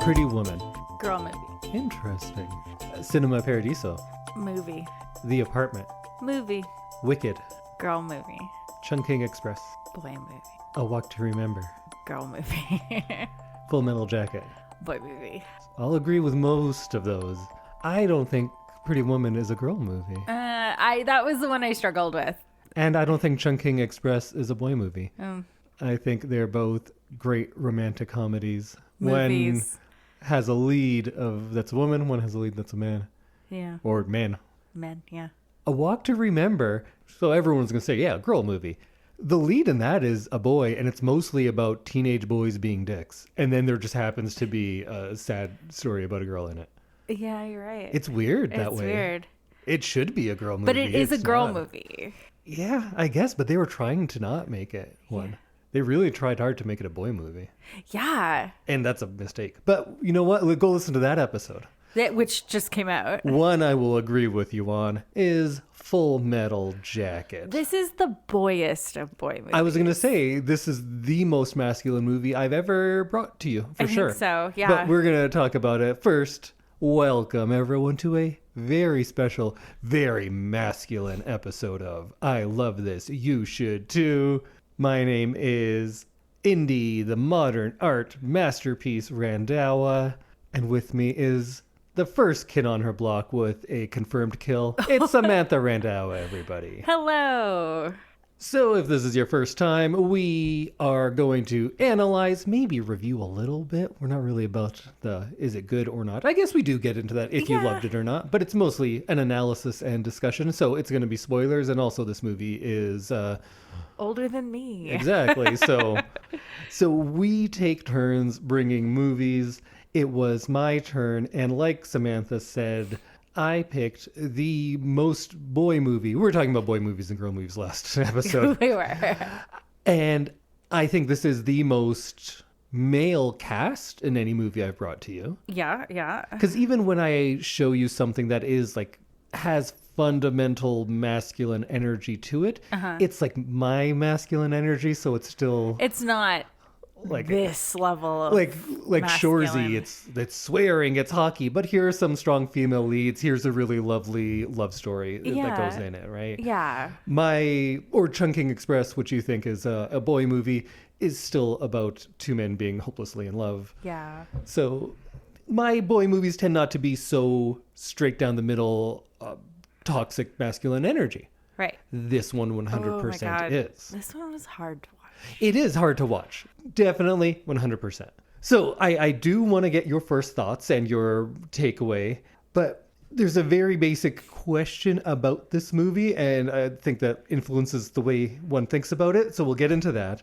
Pretty Woman. Girl movie. Interesting. Cinema Paradiso. Movie. The Apartment. Movie. Wicked. Girl movie. Chungking Express. Boy movie. A Walk to Remember. Girl movie. Full Metal Jacket. Boy movie. I'll agree with most of those. I don't think Pretty Woman is a girl movie. That was the one I struggled with. And I don't think Chungking Express is a boy movie. I think they're both great romantic comedies. Movies. One has a lead that's a woman, one has a lead that's a man. Yeah. Or man. Men, yeah. A Walk to Remember, so everyone's going to say, yeah, girl movie. The lead in that is a boy, and it's mostly about teenage boys being dicks. And then there just happens to be a sad story about a girl in it. Yeah, you're right. It's weird that way. It's weird. It should be a girl movie. But it is a girl not. movie. Yeah, I guess, but they were trying to not make it one. Yeah. They really tried hard to make it a boy movie. Yeah. And that's a mistake. But you know what? Go listen to that episode. Which just came out. One I will agree with you on is Full Metal Jacket. This is the boyiest of boy movies. I was going to say, this is the most masculine movie I've ever brought to you, for sure. I think so, yeah. But we're going to talk about it first. Welcome, everyone, to a very special, very masculine episode of I Love This, You Should Too. My name is Indy, the modern art masterpiece Randhawa. And with me is the first kid on her block with a confirmed kill. It's Samantha Randhawa, everybody. Hello. So if this is your first time, we are going to analyze, maybe review a little bit. We're not really about is it good or not. I guess we do get into that if you loved it or not. But it's mostly an analysis and discussion. So it's going to be spoilers. And also this movie is... older than me. Exactly. So we take turns bringing movies. It was my turn, and like Samantha said, I picked the most boy movie. We were talking about boy movies and girl movies last episode. We were. And I think this is the most male cast in any movie I've brought to you. Yeah, yeah. Because even when I show you something that is has fundamental masculine energy to it, it's like my masculine energy, so it's still... It's not... like this level of like masculine. Shoresy, it's swearing, it's hockey, but here are some strong female leads. Here's a really lovely love story that goes in it, right? Yeah. Or Chungking Express, which you think is a boy movie, is still about two men being hopelessly in love. Yeah. So my boy movies tend not to be so straight down the middle, toxic masculine energy. Right. This one 100% is. This one was hard to watch. It is hard to watch. Definitely 100%. So I do want to get your first thoughts and your takeaway, but there's a very basic question about this movie, and I think that influences the way one thinks about it. So we'll get into that.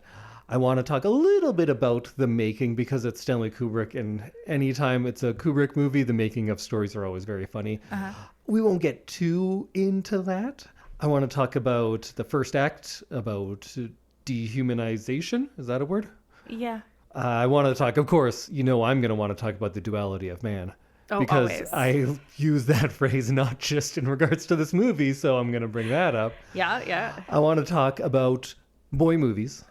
I want to talk a little bit about the making because it's Stanley Kubrick, and anytime it's a Kubrick movie, the making of stories are always very funny. We won't get too into that. I want to talk about the first act, about dehumanization. Is that a word? Yeah. I want to talk, of course, I'm going to want to talk about the duality of man. Oh, because always. I use that phrase not just in regards to this movie, so I'm going to bring that up. Yeah, yeah. I want to talk about boy movies.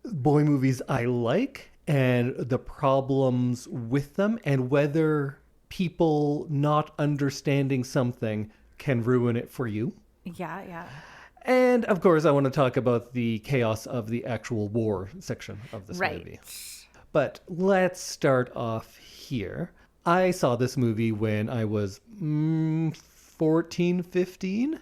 Boy movies I like and the problems with them and whether people not understanding something can ruin it for you. Yeah, yeah. And, of course, I want to talk about the chaos of the actual war section of this movie. But let's start off here. I saw this movie when I was 14, 15.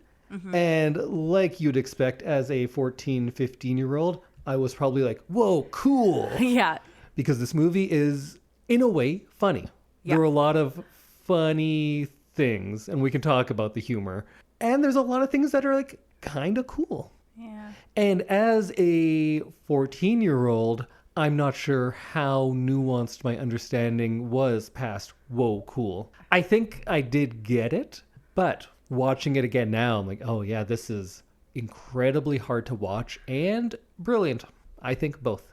And like you'd expect as a 14, 15-year-old, I was probably like, whoa, cool. Yeah. Because this movie is, in a way, funny. Yeah. There are a lot of funny things, and we can talk about the humor. And there's a lot of things that are kind of cool. Yeah. And as a 14-year-old, I'm not sure how nuanced my understanding was past, whoa, cool. I think I did get it, but watching it again now, I'm like, oh yeah, this is incredibly hard to watch and brilliant. I think both.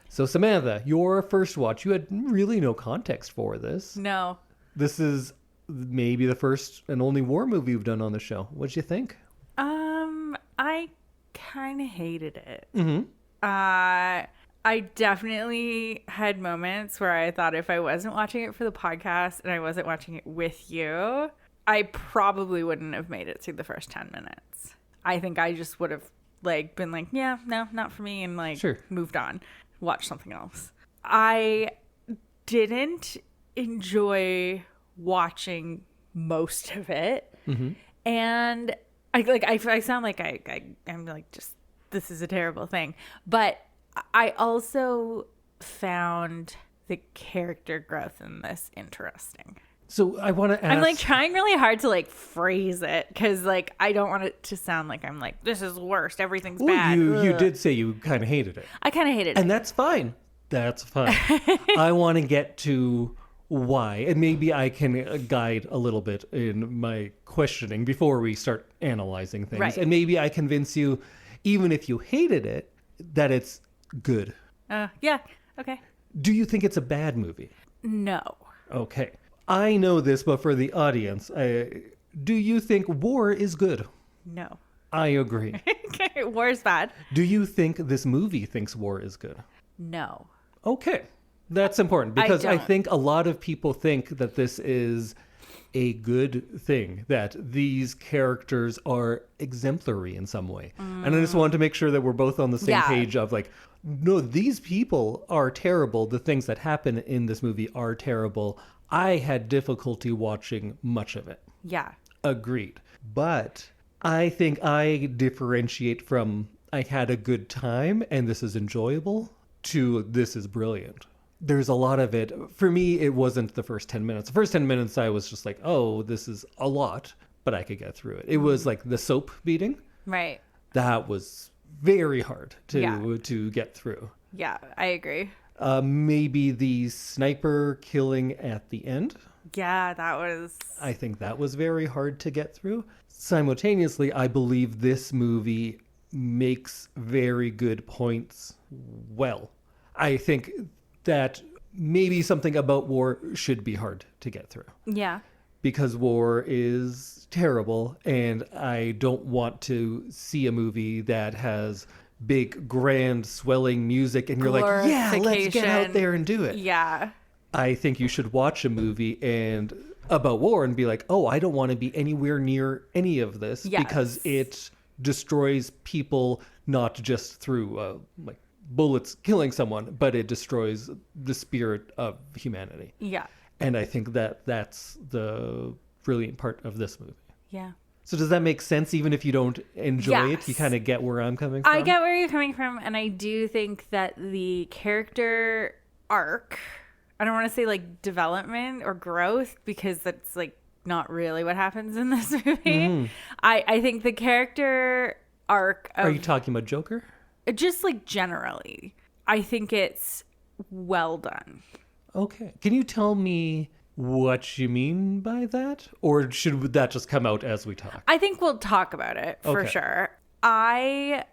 So Samantha, your first watch, you had really no context for this. No. This is maybe the first and only war movie you've done on the show. What'd you think? I kind of hated it. I definitely had moments where I thought if I wasn't watching it for the podcast and I wasn't watching it with you, I probably wouldn't have made it through the first 10 minutes. I think I just would have like been like, yeah, no, not for me, and like moved on, watch something else. I didn't enjoy watching most of it. And I sound like I'm like, just, this is a terrible thing. But I also found the character growth in this interesting. So I want to ask... I'm like trying really hard to like phrase it because like I don't want it to sound like I'm like, this is the worst, everything's bad. You did say you kind of hated it. I kind of hated it. And that's fine. That's fine. I want to get to why. And maybe I can guide a little bit in my questioning before we start analyzing things. Right. And maybe I convince you, even if you hated it, that it's good. Yeah. Okay. Do you think it's a bad movie? No. Okay. I know this, but for the audience, do you think war is good? No. I agree. War is bad. Do you think this movie thinks war is good? No. Okay. That's important because I don't. think a lot of people think that this is a good thing, that these characters are exemplary in some way. And I just wanted to make sure that we're both on the same page of like, no, these people are terrible. The things that happen in this movie are terrible. I had difficulty watching much of it. Yeah. Agreed. But I think I differentiate from I had a good time and this is enjoyable to this is brilliant. There's a lot of it. For me, it wasn't the first 10 minutes. The first 10 minutes, I was just like, oh, this is a lot, but I could get through it. It was like the soap beating. Right. That was very hard to get through. Yeah, I agree. Maybe the sniper killing at the end. Yeah, that was... I think that was very hard to get through. Simultaneously, I believe this movie makes very good points well. I think that maybe something about war should be hard to get through. Yeah. Because war is terrible, and I don't want to see a movie that has big, grand, swelling music, and you're like, yeah, let's get out there and do it. Yeah. I think you should watch a movie and about war and be like, oh, I don't want to be anywhere near any of this because it destroys people not just through like bullets killing someone, but it destroys the spirit of humanity. Yeah. And I think that that's the brilliant part of this movie. Yeah. So does that make sense even if you don't enjoy it? You kind of get where I'm coming from? I get where you're coming from, and I do think that the character arc, I don't want to say like development or growth because that's like not really what happens in this movie. I think the character arc of... Are you talking about Joker? Just like generally, I think it's well done. Okay. Can you tell me what you mean by that? Or should that just come out as we talk? I think we'll talk about it for sure. I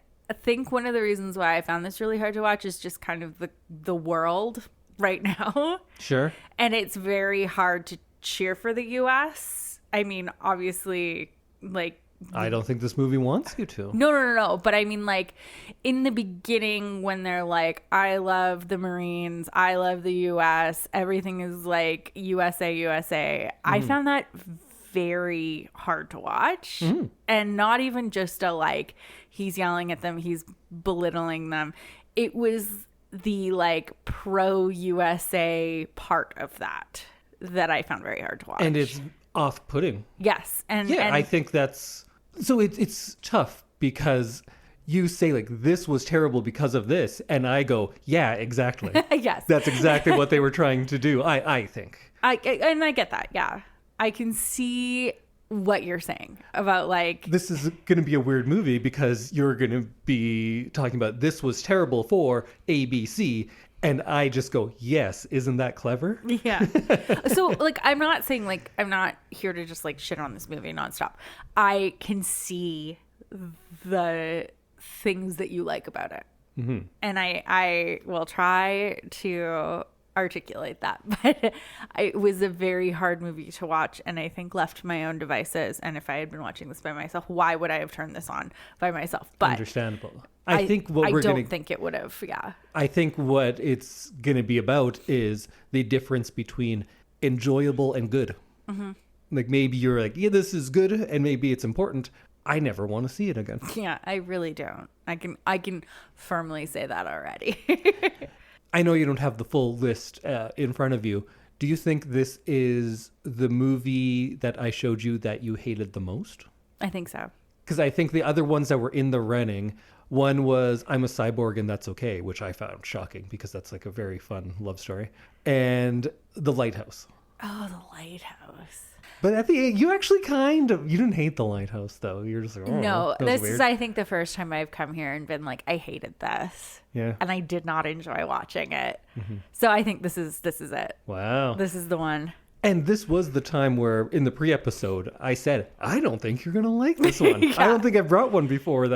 think one of the reasons why I found this really hard to watch is just kind of the world right now. Sure. And it's very hard to cheer for the US. I mean, obviously, like... I don't think this movie wants you to. No. But I mean, like, in the beginning when they're like, I love the Marines, I love the US, everything is like USA. I found that very hard to watch. And not even just a like, he's yelling at them, he's belittling them. It was the like pro-USA part of that I found very hard to watch. And it's off-putting. Yes. And I think that's... So it's tough because you say like, this was terrible because of this. And I go, yeah, exactly. Yes. That's exactly what they were trying to do, I think. I get that. Yeah. I can see what you're saying about like... This is going to be a weird movie because you're going to be talking about this was terrible for ABC. And I just go, yes, isn't that clever? Yeah. So, like, I'm not saying, like, I'm not here to just, like, shit on this movie nonstop. I can see the things that you like about it. And I will try to articulate that. But it was a very hard movie to watch, and I think left to my own devices. And if I had been watching this by myself, why would I have turned this on by myself? But understandable. I don't think it would have. Yeah. I think what it's going to be about is the difference between enjoyable and good. Mm-hmm. Like maybe you're like, yeah, this is good, and maybe it's important. I never want to see it again. Yeah, I really don't. I can firmly say that already. I know you don't have the full list in front of you. Do you think this is the movie that I showed you that you hated the most? I think so. Because I think the other ones that were in the running, one was I'm a Cyborg and That's Okay, which I found shocking because that's like a very fun love story. And The Lighthouse. Oh, The Lighthouse. But at the end, you actually you didn't hate The Lighthouse, though. You're just like, oh, no, this is, I think, the first time I've come here and been like, I hated this. Yeah. And I did not enjoy watching it. Mm-hmm. So I think this is it. Wow. This is the one. And this was the time where, in the pre-episode, I said, I don't think you're going to like this one. Yeah. I don't think I brought one before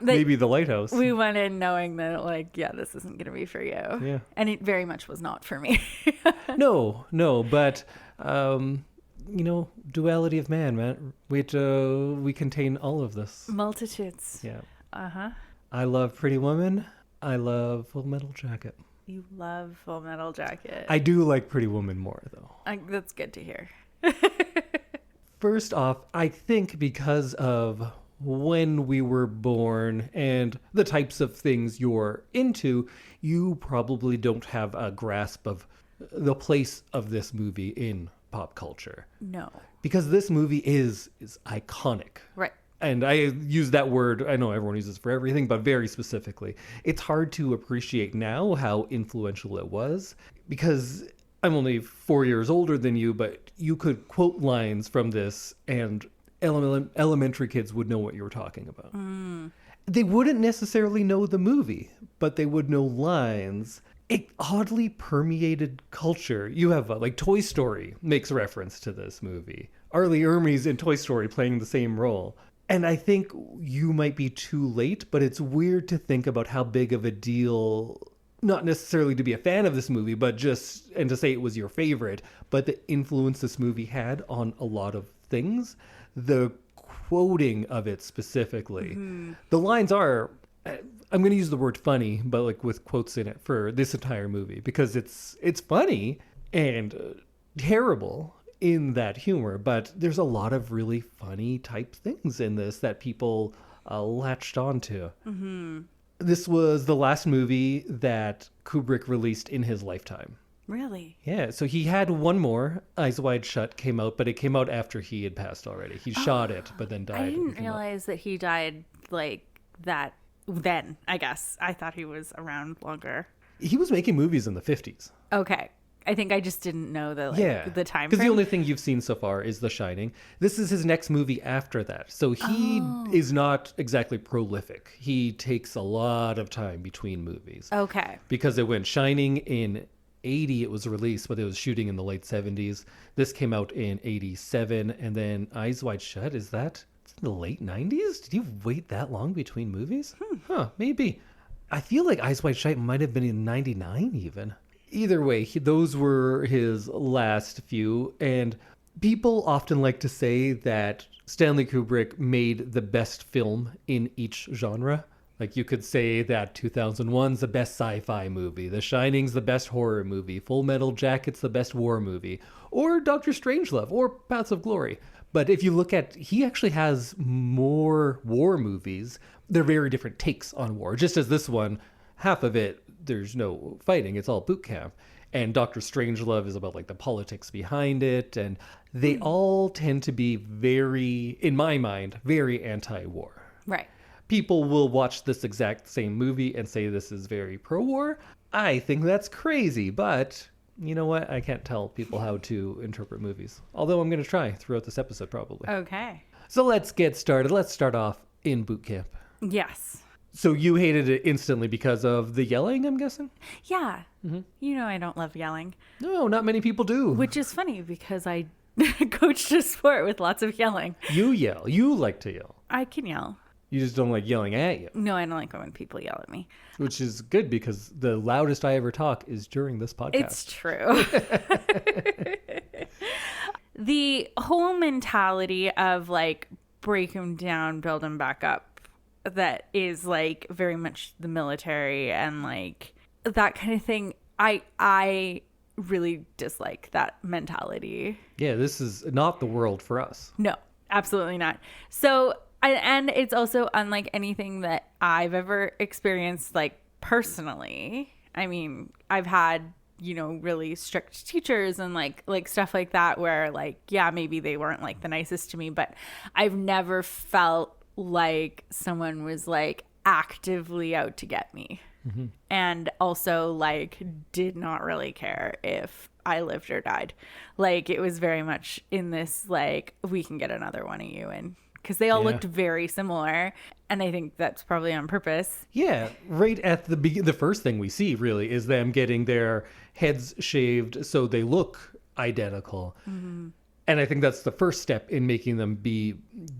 maybe The Lighthouse. We went in knowing that, like, yeah, this isn't going to be for you. Yeah. And it very much was not for me. No, but... duality of man. We contain all of this. Multitudes. Yeah. Uh-huh. I love Pretty Woman. I love Full Metal Jacket. You love Full Metal Jacket. I do like Pretty Woman more, though. That's good to hear. First off, I think because of when we were born and the types of things you're into, you probably don't have a grasp of the place of this movie in pop culture. No. Because this movie is iconic. Right. And I use that word, I know everyone uses it for everything, but very specifically. It's hard to appreciate now how influential it was, because I'm only 4 years older than you, but you could quote lines from this and elementary kids would know what you were talking about. Mm. They wouldn't necessarily know the movie, but they would know lines. It oddly permeated culture. You have like Toy Story makes reference to this movie. Arlie Ermey's in Toy Story playing the same role. And I think you might be too late, but it's weird to think about how big of a deal, not necessarily to be a fan of this movie, but and to say it was your favorite, but the influence this movie had on a lot of things. The quoting of it specifically. Mm-hmm. The lines are, I'm going to use the word funny, but like with quotes in it for this entire movie, because it's funny and terrible in that humor, but there's a lot of really funny type things in this that people latched onto. Mm-hmm. This was the last movie that Kubrick released in his lifetime. Really? Yeah, so he had one more, Eyes Wide Shut, came out, but it came out after he had passed already. He shot it, but then died. I didn't realize that he died like that then, I guess. I thought he was around longer. He was making movies in the 50s. Okay. I think I just didn't know the the time frame. Because the only thing you've seen so far is The Shining. This is his next movie after that. So he is not exactly prolific. He takes a lot of time between movies. Okay. Because it went Shining in 80, it was released, but it was shooting in the late 70s. This came out in 87. And then Eyes Wide Shut, it's in the late 90s? Did you wait that long between movies? Huh, maybe. I feel like Eyes Wide Shut might have been in 99 even. Either way, those were his last few, and people often like to say that Stanley Kubrick made the best film in each genre. Like you could say that 2001's the best sci-fi movie, The Shining's the best horror movie, Full Metal Jacket's the best war movie, or Doctor Strangelove, or Paths of Glory. But if you look at, he actually has more war movies. They're very different takes on war, just as this one, half of it, there's no fighting. It's all boot camp. And Doctor Strangelove is about like the politics behind it. And they all tend to be very, in my mind, very anti-war. Right. People will watch this exact same movie and say this is very pro-war. I think that's crazy. But you know what? I can't tell people how to interpret movies. Although I'm going to try throughout this episode probably. Okay. So let's get started. Let's start off in boot camp. Yes. So you hated it instantly because of the yelling, I'm guessing? Yeah. Mm-hmm. You know I don't love yelling. No, not many people do. Which is funny because I coached a sport with lots of yelling. You yell. You like to yell. I can yell. You just don't like yelling at you, No, I don't like when people yell at me. which is good because the loudest I ever talk is during this podcast. It's true. The whole mentality of like break them down, build them back up, that is like very much the military and like that kind of thing. I really dislike that mentality. Yeah, this is not the world for us. No, absolutely not. So, and it's also unlike anything that I've ever experienced, like personally. I mean, I've had, you know, really strict teachers and like stuff like that where like, yeah, maybe they weren't like the nicest to me, but I've never felt like someone was like actively out to get me. Mm-hmm. And also like did not really care if I lived or died. Like it was very much in this like, we can get another one of you in, because they all looked very similar, and I think that's probably on purpose. Yeah, right at the first thing we see really is them getting their heads shaved so they look identical. Mm-hmm. And I think that's the first step in making them be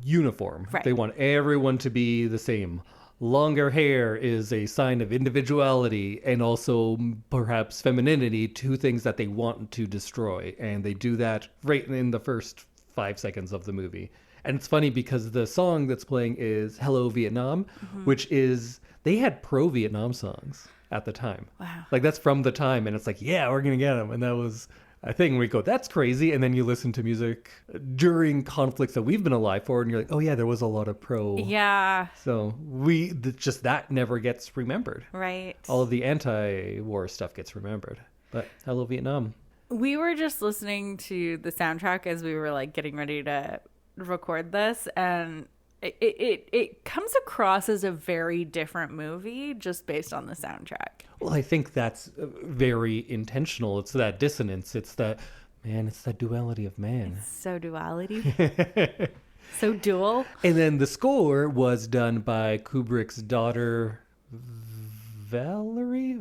uniform. Right. They want everyone to be the same. Longer hair is a sign of individuality and also perhaps femininity, two things that they want to destroy. And they do that right in the first 5 seconds of the movie. And it's funny because the song that's playing is Hello Vietnam, which is, they had pro-Vietnam songs at the time. Wow. Like that's from the time. And it's like, yeah, we're going to get them. And that was a thing. We go, that's crazy. And then you listen to music during conflicts that we've been alive for. And you're like, oh yeah, there was a lot of pro. Yeah. So just that never gets remembered. Right. All of the anti-war stuff gets remembered. But Hello Vietnam. We were just listening to the soundtrack as we were like getting ready to record this, and it comes across as a very different movie just based on the soundtrack. Well, I think that's very intentional. It's that dissonance. It's that, man, it's that duality of man. It's so duality. So dual. And then the score was done by Kubrick's daughter, Valerie.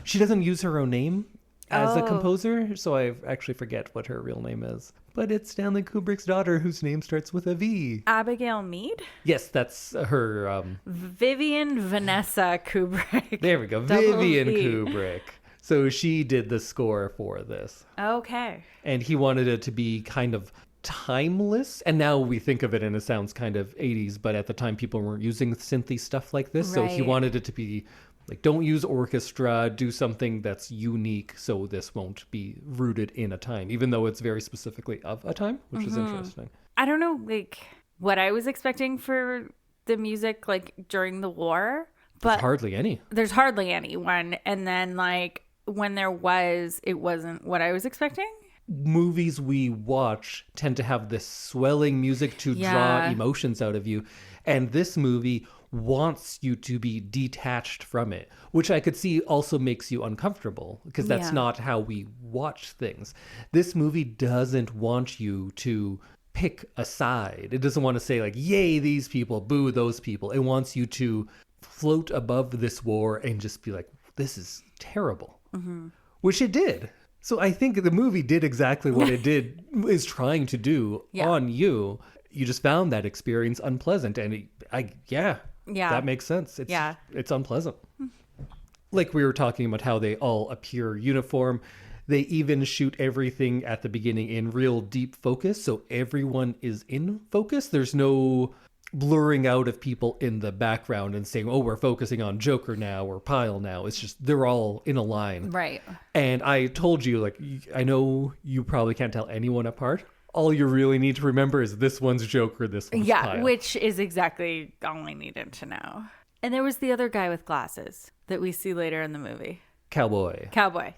She doesn't use her own name as a composer, so I actually forget what her real name is. But it's Stanley Kubrick's daughter, whose name starts with a V. Abigail Mead? Yes, that's her. Vivian Vanessa Kubrick. There we go. Vivian Kubrick. So she did the score for this. Okay. And he wanted it to be kind of timeless. And now we think of it and it sounds kind of 80s, but at the time people weren't using synthy stuff like this. Right. So he wanted it to be like, don't use orchestra, do something that's unique so this won't be rooted in a time, even though it's very specifically of a time, which is interesting. I don't know, like, what I was expecting for the music, like, during the war. But there's hardly any. There's hardly anyone. And then, like, when there was, it wasn't what I was expecting. Movies we watch tend to have this swelling music to draw emotions out of you. And this movie wants you to be detached from it, which I could see also makes you uncomfortable because that's not how we watch things. This movie doesn't want you to pick a side. It doesn't want to say like, yay, these people, boo, those people. It wants you to float above this war and just be like, this is terrible, which it did. So I think the movie did exactly what it is trying to do on you. You just found that experience unpleasant. And that makes sense. It's unpleasant. Like we were talking about how they all appear uniform. They even shoot everything at the beginning in real deep focus. So everyone is in focus. There's no blurring out of people in the background and saying, oh, we're focusing on Joker now or Pyle now. It's just they're all in a line. Right. And I told you, like, I know you probably can't tell anyone apart. All you really need to remember is this one's Joker, this one's Pyle. Which is exactly all I needed to know. And there was the other guy with glasses that we see later in the movie. Cowboy,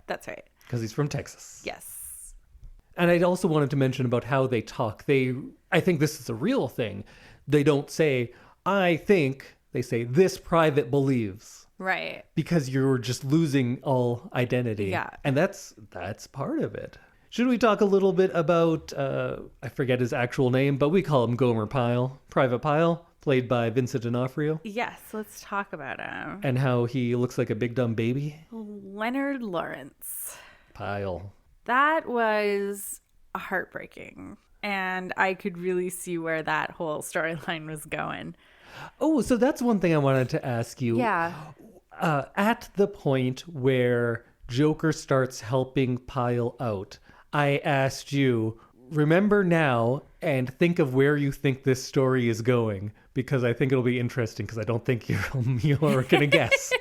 that's right. Because he's from Texas. Yes. And I also wanted to mention about how they talk. I think this is a real thing. They don't say, I think. They say, this private believes. Right. Because you're just losing all identity. Yeah. And that's part of it. Should we talk a little bit about, I forget his actual name, but we call him Gomer Pyle, Private Pyle, played by Vincent D'Onofrio. Yes, let's talk about him. And how he looks like a big dumb baby. Leonard Lawrence. Pyle. That was heartbreaking. And I could really see where that whole storyline was going. Oh, so that's one thing I wanted to ask you. Yeah. At the point where Joker starts helping Pyle out, I asked you, remember now and think of where you think this story is going, because I think it'll be interesting, because I don't think you're going to guess.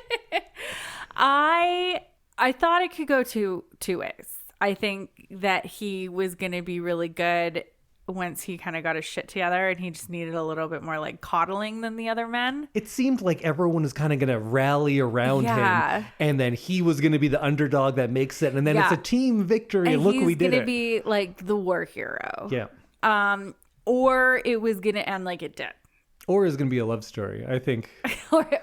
I thought it could go two ways. I think that he was going to be really good once he kind of got his shit together, and he just needed a little bit more like coddling than the other men. It seemed like everyone was kind of going to rally around him, and then he was going to be the underdog that makes it, and then it's a team victory, and look, we did it. He's going to be like the war hero. Yeah. Or it was going to end like it did. Or it's going to be a love story, I think.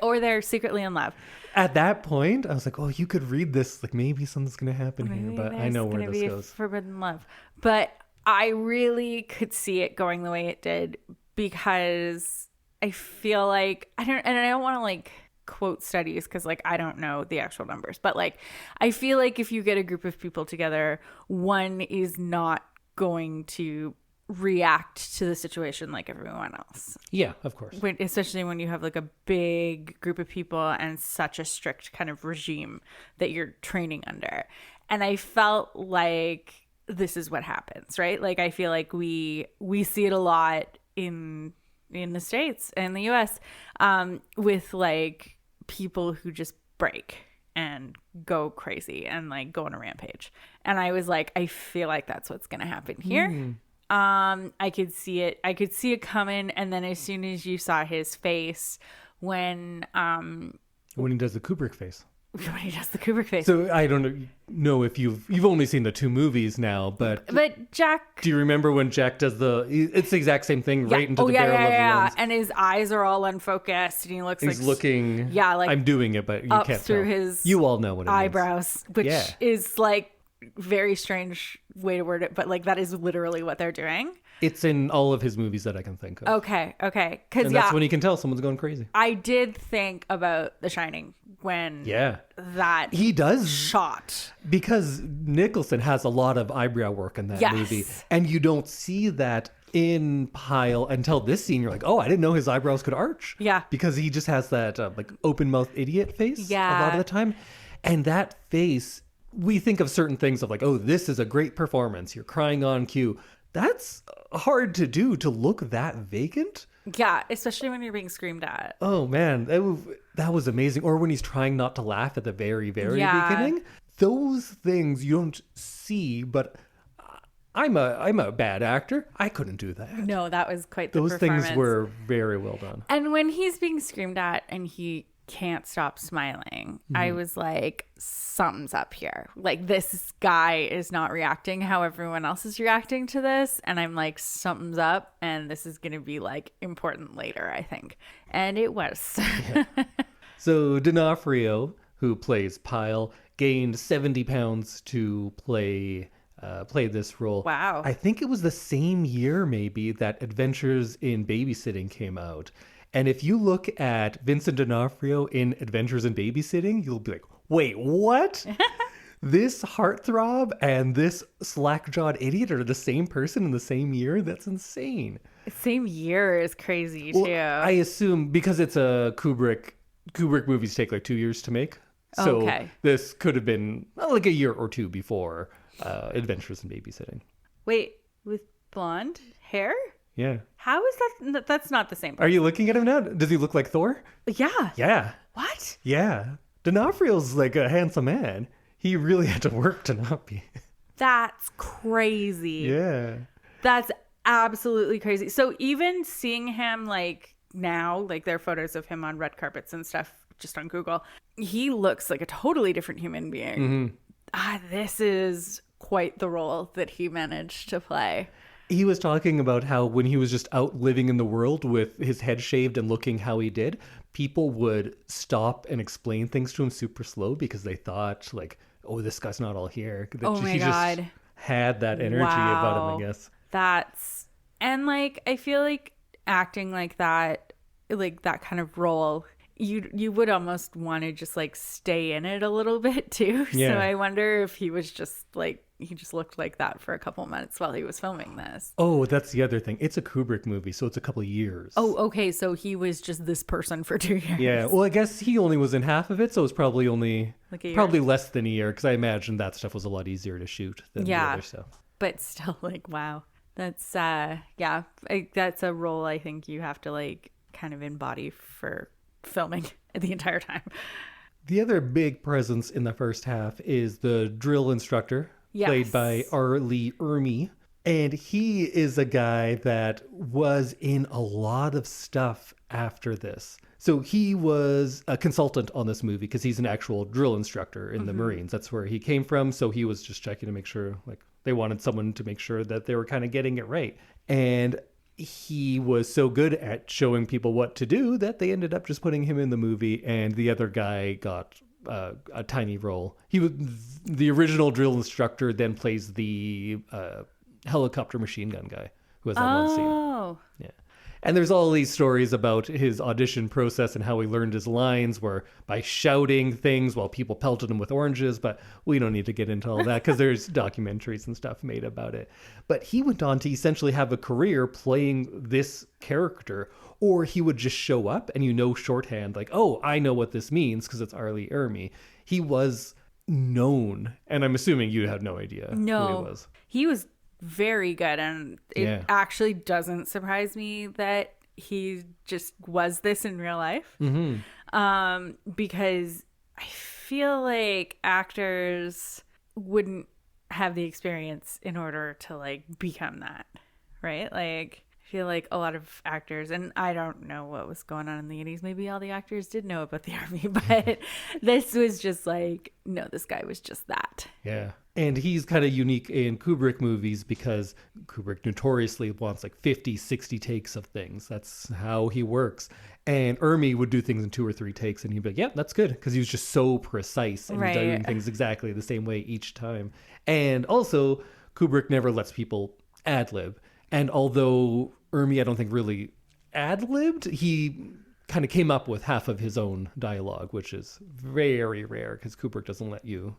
or they're secretly in love. At that point, I was like, oh, you could read this. Like, maybe something's going to happen here, but I know where this goes. Forbidden love. But I really could see it going the way it did, because I feel like, I don't want to like quote studies, because like I don't know the actual numbers, but like I feel like if you get a group of people together, one is not going to react to the situation like everyone else. Yeah, of course. Especially when you have like a big group of people and such a strict kind of regime that you're training under. And I felt like this is what happens, right? Like I feel like we see it a lot in the States and the US, with like people who just break and go crazy and like go on a rampage. And I was like, I feel like that's what's going to happen here. I could see it coming. And then as soon as you saw his face when he does the Kubrick face. When he does the Kubrick face. So I don't know if you've only seen the two movies now, but Jack. Do you remember when Jack does it's the exact same thing, right into the barrel of the lens? And his eyes are all unfocused, and he looks he's looking. Yeah, like I'm doing it, but you up can't through tell. His you all know what it eyebrows, means. which is like very strange way to word it, but like that is literally what they're doing. It's in all of his movies that I can think of. Okay, because that's when you can tell someone's going crazy. I did think about The Shining when that he does shot, because Nicholson has a lot of eyebrow work in that movie, and you don't see that in Pyle until this scene. You're like, oh, I didn't know his eyebrows could arch. Yeah, because he just has that like open mouth idiot face. Yeah, a lot of the time, and that face. We think of certain things of like, oh, this is a great performance. You're crying on cue. That's hard to do, to look that vacant. Yeah, especially when you're being screamed at. Oh, man, that was amazing. Or when he's trying not to laugh at the very, very beginning. Those things you don't see, but I'm a bad actor. I couldn't do that. No, that was quite the Those performance. things were very well done. And when he's being screamed at and he can't stop smiling, I was like, something's up here. Like, this guy is not reacting how everyone else is reacting to this, and I'm like, something's up, and this is gonna be like important later, I think. And it was. So D'Onofrio, who plays Pyle, gained 70 pounds to play this role. Wow. I think it was the same year maybe that Adventures in Babysitting came out. And if you look at Vincent D'Onofrio in Adventures in Babysitting, you'll be like, wait, what? This heartthrob and this slack-jawed idiot are the same person in the same year? That's insane. Same year is crazy, too. I assume because it's a Kubrick movies take like 2 years to make. So this could have been like a year or two before Adventures in Babysitting. Wait, with blonde hair? Yeah. How is that? That's not the same person. Are you looking at him now? Does he look like Thor? Yeah. Yeah. What? Yeah. D'Onofrio's like a handsome man. He really had to work to not be. That's crazy. Yeah. That's absolutely crazy. So even seeing him like now, like there are photos of him on red carpets and stuff just on Google, he looks like a totally different human being. This is quite the role that he managed to play. He was talking about how when he was just out living in the world with his head shaved and looking how he did, people would stop and explain things to him super slow because they thought like, oh, this guy's not all here. Oh my God. Just had that energy about him, I guess. And like, I feel like acting like that kind of role, you would almost want to just like stay in it a little bit too. Yeah. So I wonder if he was just like, he just looked like that for a couple months while he was filming this. Oh, that's the other thing. It's a Kubrick movie, so it's a couple of years. Oh, okay. So he was just this person for 2 years. Yeah. Well, I guess he only was in half of it, so it was probably only Like a year. probably less than a year, because I imagine that stuff was a lot easier to shoot than the other stuff. But still, like, wow. That's, that's a role I think you have to, like, kind of embody for filming the entire time. The other big presence in the first half is the drill instructor, played by R. Lee Ermey. And he is a guy that was in a lot of stuff after this. So he was a consultant on this movie because he's an actual drill instructor in the Marines. That's where he came from. So he was just checking to make sure, like, they wanted someone to make sure that they were kind of getting it right. And he was so good at showing people what to do that they ended up just putting him in the movie, and the other guy got a tiny role. He was the original drill instructor, then plays the helicopter machine gun guy who has that one scene. Oh. Yeah. And there's all these stories about his audition process and how he learned his lines were by shouting things while people pelted him with oranges. But we don't need to get into all that because there's documentaries and stuff made about it. But he went on to essentially have a career playing this character, or he would just show up and shorthand, like, oh, I know what this means because it's R. Lee Ermey. He was known, and I'm assuming you had no idea who he was. He was very good, and it actually doesn't surprise me that he just was this in real life. Because I feel like actors wouldn't have the experience in order to, like, become that, right? Like, I feel like a lot of actors, and I don't know what was going on in the 80s. Maybe all the actors did know about the Army, but this was just like, no, this guy was just that. Yeah. And he's kind of unique in Kubrick movies because Kubrick notoriously wants like 50, 60 takes of things. That's how he works. And Ermey would do things in 2 or 3 takes and he'd be like, yeah, that's good. Because he was just so precise and doing things exactly the same way each time. And also, Kubrick never lets people ad-lib. And although Ermey, I don't think really ad-libbed, he kind of came up with half of his own dialogue, which is very rare because Kubrick doesn't let you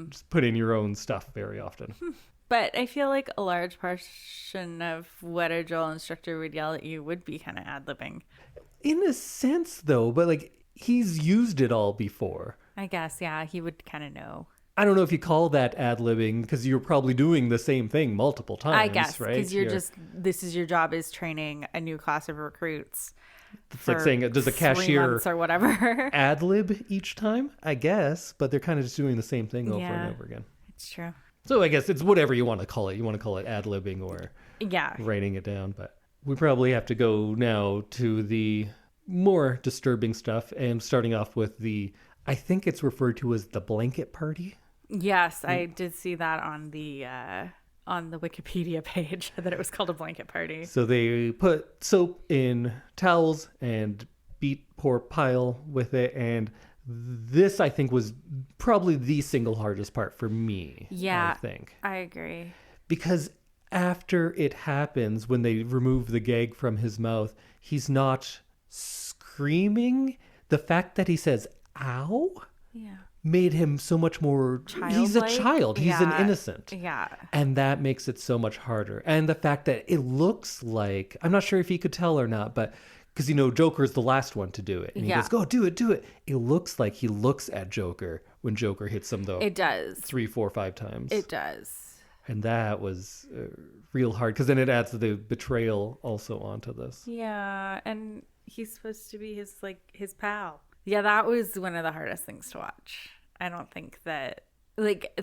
just put in your own stuff very often. But I feel like a large portion of what a drill instructor would yell at you would be kind of ad-libbing. In a sense, though, but like he's used it all before. I guess, yeah, he would kind of know. I don't know if you call that ad-libbing because you're probably doing the same thing multiple times, I guess, right? Because this is your job, is training a new class of recruits. It's like saying, does a cashier or whatever ad-lib each time? I guess, but they're kind of just doing the same thing over and over again. It's true. So I guess it's whatever you want to call it. You want to call it ad-libbing or writing it down. But we probably have to go now to the more disturbing stuff, and starting off with I think it's referred to as the blanket party. Yes, I did see that on the Wikipedia page that it was called a blanket party. So they put soap in towels and beat poor Pyle with it, and this I think was probably the single hardest part for me. Yeah, I think I agree, because after it happens, when they remove the gag from his mouth, he's not screaming. The fact that he says "ow," made him so much more childlike. He's a child. He's an innocent. Yeah. And that makes it so much harder. And the fact that it looks like, I'm not sure if he could tell or not, but because, Joker's the last one to do it. And he goes, go, do it. It looks like he looks at Joker when Joker hits him, though. It does. 3, 4, 5 times. It does. And that was real hard because then it adds the betrayal also onto this. Yeah. And he's supposed to be his pal. Yeah, that was one of the hardest things to watch. I don't think that,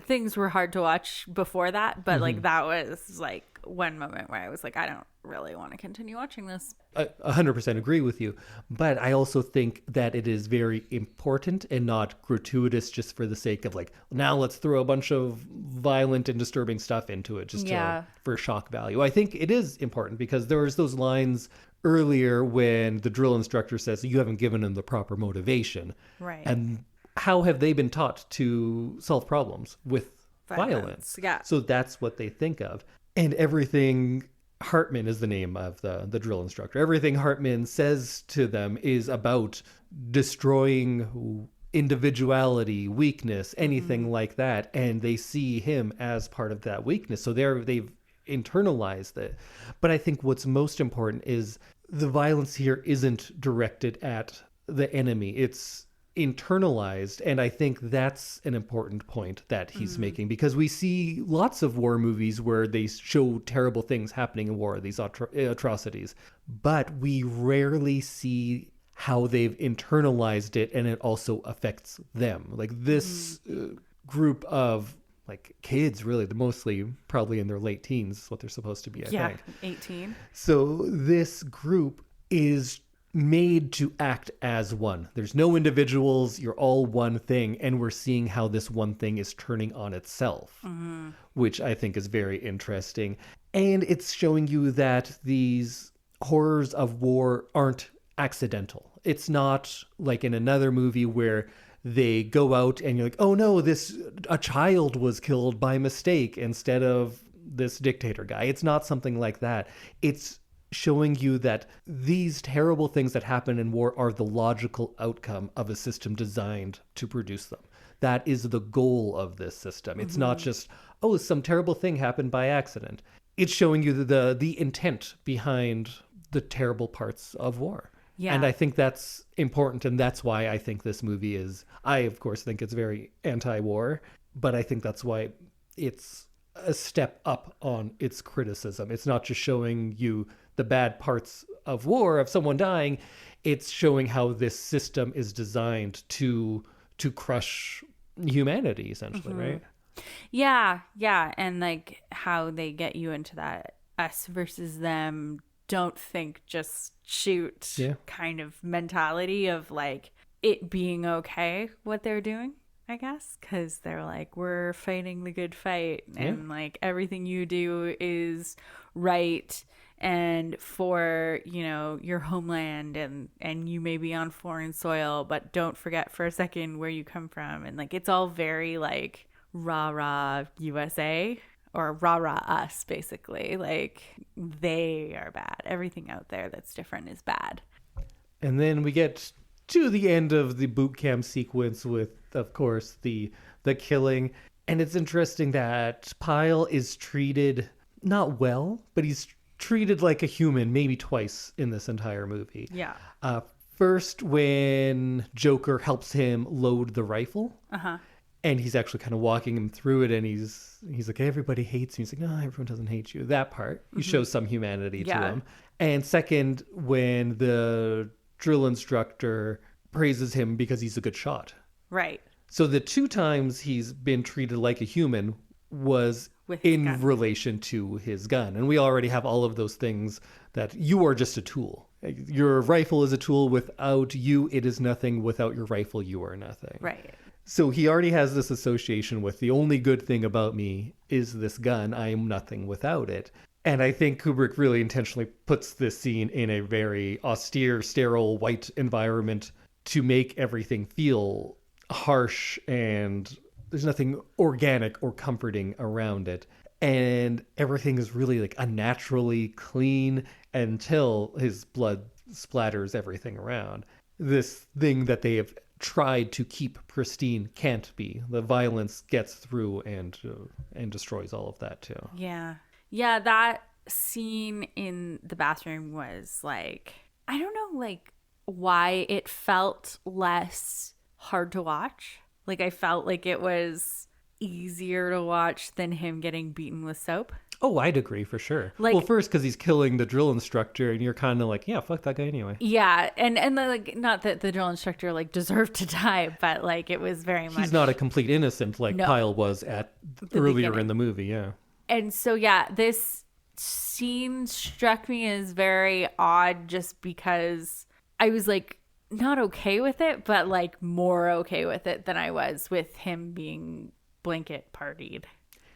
things were hard to watch before that, but, that was, one moment where I was like, I don't really want to continue watching this. I 100% agree with you. But I also think that it is very important and not gratuitous just for the sake of, now let's throw a bunch of violent and disturbing stuff into it just for shock value. I think it is important because there's those lines earlier when the drill instructor says you haven't given him the proper motivation. Right. And how have they been taught to solve problems with violence? Yeah. So that's what they think of. And everything, Hartman is the name of the drill instructor. Everything Hartman says to them is about destroying individuality, weakness, anything like that, and they see him as part of that weakness. So they've internalized it. But I think what's most important is the violence here isn't directed at the enemy. It's internalized, and I think that's an important point that he's making, because we see lots of war movies where they show terrible things happening in war, these atrocities, but we rarely see how they've internalized it and it also affects them. Like this group of like kids, really, they're mostly probably in their late teens, what they're supposed to be, I think. 18. So this group is made to act as one. There's no individuals, you're all one thing, and we're seeing how this one thing is turning on itself, which I think is very interesting. And it's showing you that these horrors of war aren't accidental. It's not like in another movie where they go out and you're like, oh no, a child was killed by mistake instead of this dictator guy. It's not something like that. It's showing you that these terrible things that happen in war are the logical outcome of a system designed to produce them. That is the goal of this system. It's not just, oh, some terrible thing happened by accident. It's showing you the intent behind the terrible parts of war. Yeah. And I think that's important, and that's why I think this movie is, I of course think it's very anti-war, but I think that's why it's a step up on its criticism. It's not just showing you the bad parts of war, of someone dying. It's showing how this system is designed to crush humanity, essentially, right? Yeah. And like how they get you into that us versus them, don't think, just shoot kind of mentality of like it being okay what they're doing, I guess, because they're like, we're fighting the good fight, and like everything you do is right and for, you know, your homeland, and you may be on foreign soil, but don't forget for a second where you come from. And like it's all very like rah USA, or rah us, basically. Like they are bad. Everything out there that's different is bad. And then we get to the end of the boot camp sequence with, of course, the killing. And it's interesting that Pyle is treated not well, but he's treated like a human maybe twice in this entire movie. Yeah. First, when Joker helps him load the rifle. And he's actually kind of walking him through it, and he's like, everybody hates me. He's like, no, everyone doesn't hate you. That part, he shows some humanity to him. And second, when the drill instructor praises him because he's a good shot. Right. So the two times he's been treated like a human was in relation to his gun. And we already have all of those things, that you are just a tool. Your rifle is a tool. Without you, it is nothing. Without your rifle, you are nothing. Right. So he already has this association with, the only good thing about me is this gun. I am nothing without it. And I think Kubrick really intentionally puts this scene in a very austere, sterile, white environment to make everything feel harsh, and there's nothing organic or comforting around it. And everything is really like unnaturally clean until his blood splatters everything around. This thing that they have tried to keep pristine can't be. The violence gets through and destroys all of that too. Yeah, that scene in the bathroom was like, I don't know, like why it felt less hard to watch. Like I felt like it was easier to watch than him getting beaten with soap. Oh, I'd agree for sure. Like, well, first because he's killing the drill instructor, and you're kind of like, yeah, fuck that guy anyway. Yeah, and like, not that the drill instructor like deserved to die, but like it was very much. He's not a complete innocent like Pyle was at earlier beginning. In the movie, yeah. And so this scene struck me as very odd, just because I was like not okay with it, but like more okay with it than I was with him being blanket partied.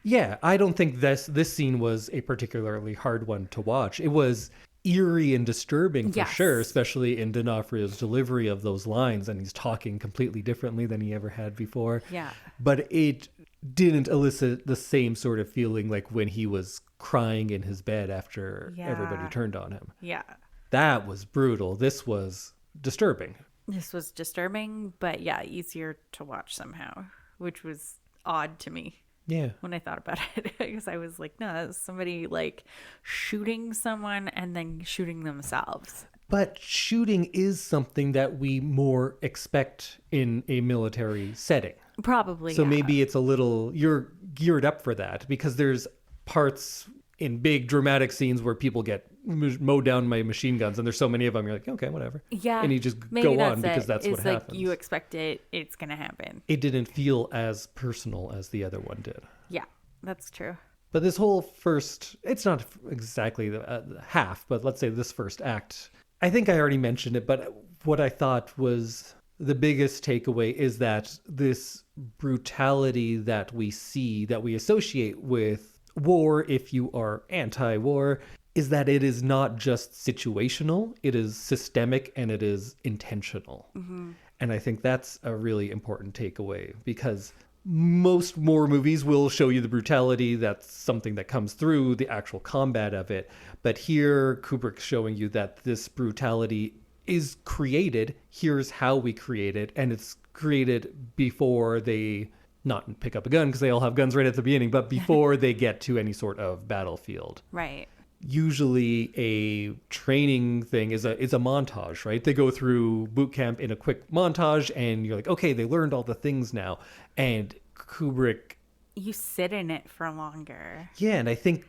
Yeah, I don't think this scene was a particularly hard one to watch. It was eerie and disturbing for sure, especially in D'Onofrio's delivery of those lines, and he's talking completely differently than he ever had before. Yeah. But it didn't elicit the same sort of feeling like when he was crying in his bed after everybody turned on him. Yeah. That was brutal. This was disturbing. This was disturbing, but yeah, easier to watch somehow, which was odd to me Yeah. when I thought about it. Because I was like, no, that's somebody like shooting someone and then shooting themselves. But shooting is something that we more expect in a military setting. Probably. So yeah. maybe it's a little, you're geared up for that because there's parts in big dramatic scenes where people get mowed down by machine guns and there's so many of them. You're like, okay, whatever. Yeah. And you just maybe go on that's because it. that's it's what like happens. you expect it, it's going to happen. It didn't feel as personal as the other one did. Yeah, that's true. But this whole first, it's not exactly the half, but let's say this first act, I think I already mentioned it, but what I thought was the biggest takeaway is that this brutality that we see, that we associate with war, if you are anti-war, is that it is not just situational, it is systemic and it is intentional. Mm-hmm. And I think that's a really important takeaway because most war movies will show you the brutality. That's something that comes through the actual combat of it. But here, Kubrick's showing you that this brutality is created. Here's how we create it. And it's created before they not pick up a gun because they all have guns right at the beginning, but before they get to any sort of battlefield. Right. Usually a training thing is a montage, right? They go through boot camp in a quick montage and you're like, okay, they learned all the things now. And Kubrick, you sit in it for longer. yeah, and I think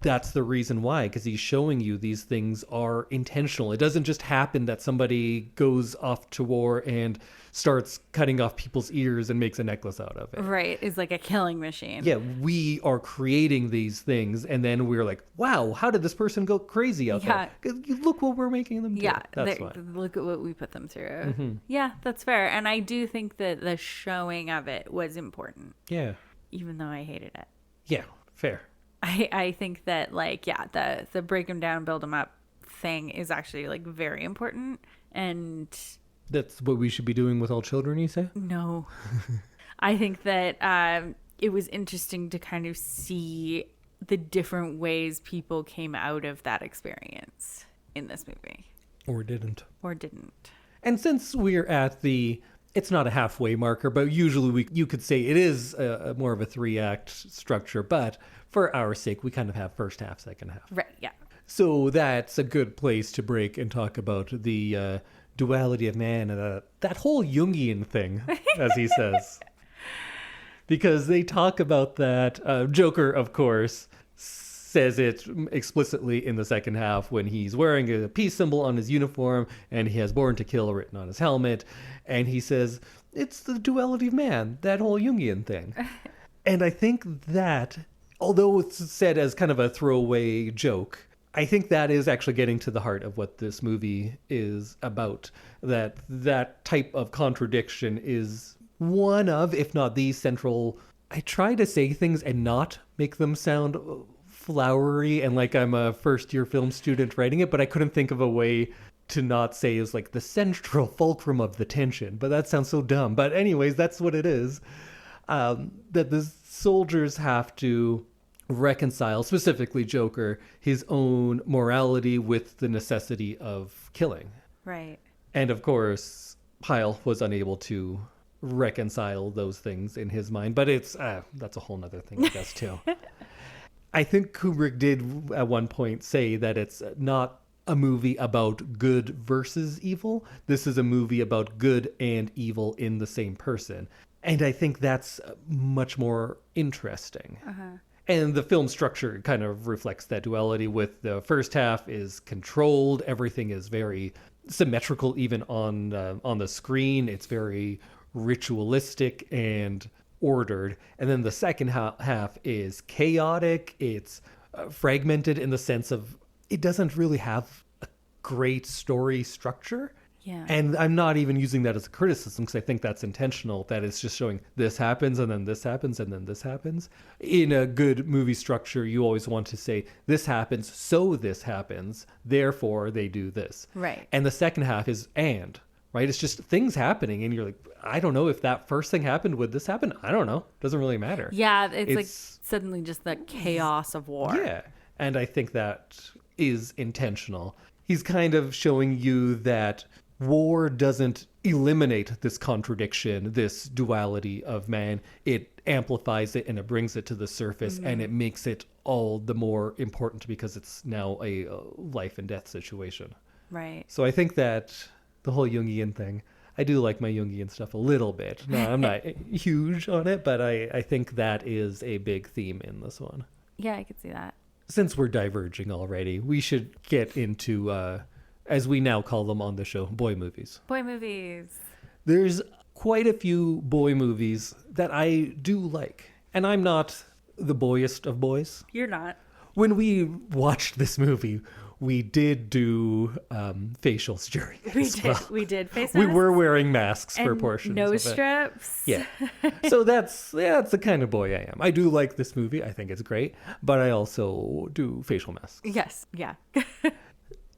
that's the reason why, because he's showing you these things are intentional. It doesn't just happen that somebody goes off to war and starts cutting off people's ears and makes a necklace out of it. Right. It's like a killing machine. Yeah, we are creating these things, and then we're like, wow, how did this person go crazy out there? Look what we're making them do. Yeah, That's why. look at what we put them through. Yeah, that's fair. And I do think that the showing of it was important. Yeah. Even though I hated it. Yeah, fair. I think that, like, yeah, the break them down, build them up thing is actually, like, very important. And that's what we should be doing with all children, you say? No. I think that it was interesting to kind of see the different ways people came out of that experience in this movie. Or didn't. Or didn't. And since we're at it's not a halfway marker, but usually you could say it is a more of a 3-act structure, but for our sake, we kind of have first half, second half. Right, yeah. So that's a good place to break and talk about the duality of man and that whole Jungian thing, as he says. Because they talk about that. Joker, of course, says it explicitly in the second half when he's wearing a peace symbol on his uniform and he has "Born to Kill" written on his helmet. And he says, it's the duality of man, that whole Jungian thing. And I think that, although it's said as kind of a throwaway joke, I think that is actually getting to the heart of what this movie is about. That type of contradiction is one of, if not the central... I try to say things and not make them sound flowery and like I'm a first-year film student writing it, but I couldn't think of a way to not say is like the central fulcrum of the tension. But that sounds so dumb. But anyways, that's what it is. That the soldiers have to reconcile, specifically Joker, his own morality with the necessity of killing. Right. And of course, Pyle was unable to reconcile those things in his mind. But it's that's a whole nother thing, I guess, too. I think Kubrick did at one point say that it's not a movie about good versus evil. This is a movie about good and evil in the same person. And I think that's much more interesting. Uh-huh. And the film structure kind of reflects that duality, with the first half is controlled. Everything is very symmetrical, even on the screen. It's very ritualistic and ordered. And then the second half is chaotic. It's fragmented in the sense of it doesn't really have a great story structure. Yeah. And I'm not even using that as a criticism because I think that's intentional, that it's just showing this happens and then this happens and then this happens. In a good movie structure, you always want to say this happens, so this happens, therefore they do this. Right. And the second half is right? It's just things happening and you're like, I don't know if that first thing happened, would this happen? I don't know. Doesn't really matter. Yeah, it's like suddenly just the chaos of war. Yeah. And I think that is intentional. He's kind of showing you that war doesn't eliminate this contradiction, this duality of man. It amplifies it and it brings it to the surface, and it makes it all the more important because it's now a life and death situation. Right. So I think that the whole Jungian thing, I do like my Jungian stuff a little bit. No, I'm not huge on it, but I think that is a big theme in this one. Yeah, I could see that. Since we're diverging already, we should get into, as we now call them on the show, boy movies. Boy movies. There's quite a few boy movies that I do like. And I'm not the boyest of boys. You're not. When we watched this movie, we did do facials during it as well. We did face We masks were wearing masks for and portions nose of it. strips. Yeah. So that's the kind of boy I am. I do like this movie. I think it's great. But I also do facial masks. Yes. Yeah.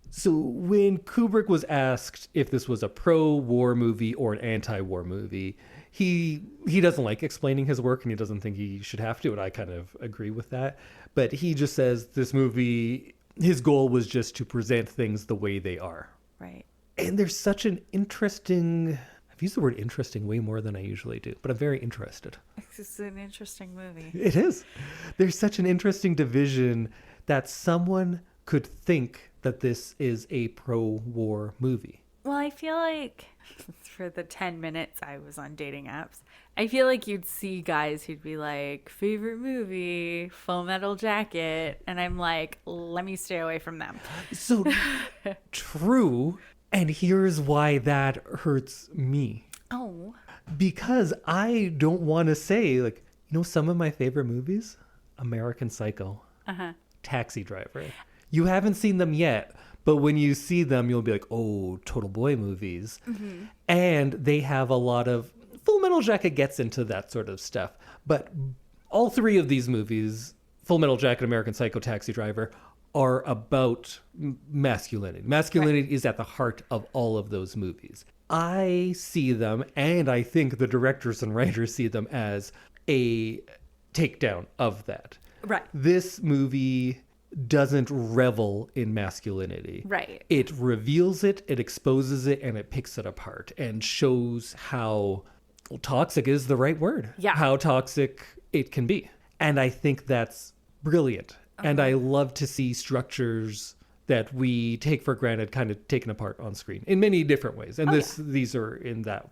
So when Kubrick was asked if this was a pro-war movie or an anti-war movie, he doesn't like explaining his work, and he doesn't think he should have to, and I kind of agree with that. But he just says this movie, his goal was just to present things the way they are. Right. And there's such an interesting... I've used the word interesting way more than I usually do, but I'm very interested. It's an interesting movie. It is. There's such an interesting division that someone could think that this is a pro-war movie. Well, I feel like for the 10 minutes I was on dating apps, I feel like you'd see guys who'd be like, favorite movie, Full Metal Jacket. And I'm like, let me stay away from them. So true. And here's why that hurts me. Oh. Because I don't want to say, like, some of my favorite movies? American Psycho. Uh-huh. Taxi Driver. You haven't seen them yet, but when you see them, you'll be like, oh, total boy movies. Mm-hmm. And they have a lot of... Full Metal Jacket gets into that sort of stuff. But all three of these movies, Full Metal Jacket, American Psycho, Taxi Driver, are about masculinity. Masculinity is at the heart of all of those movies. I see them, and I think the directors and writers see them as a takedown of that. Right. This movie doesn't revel in masculinity. Right. It reveals it, it exposes it, and it picks it apart and shows how toxic is the right word. Yeah. How toxic it can be. And I think that's brilliant. And I love to see structures that we take for granted kind of taken apart on screen in many different ways. And these are in that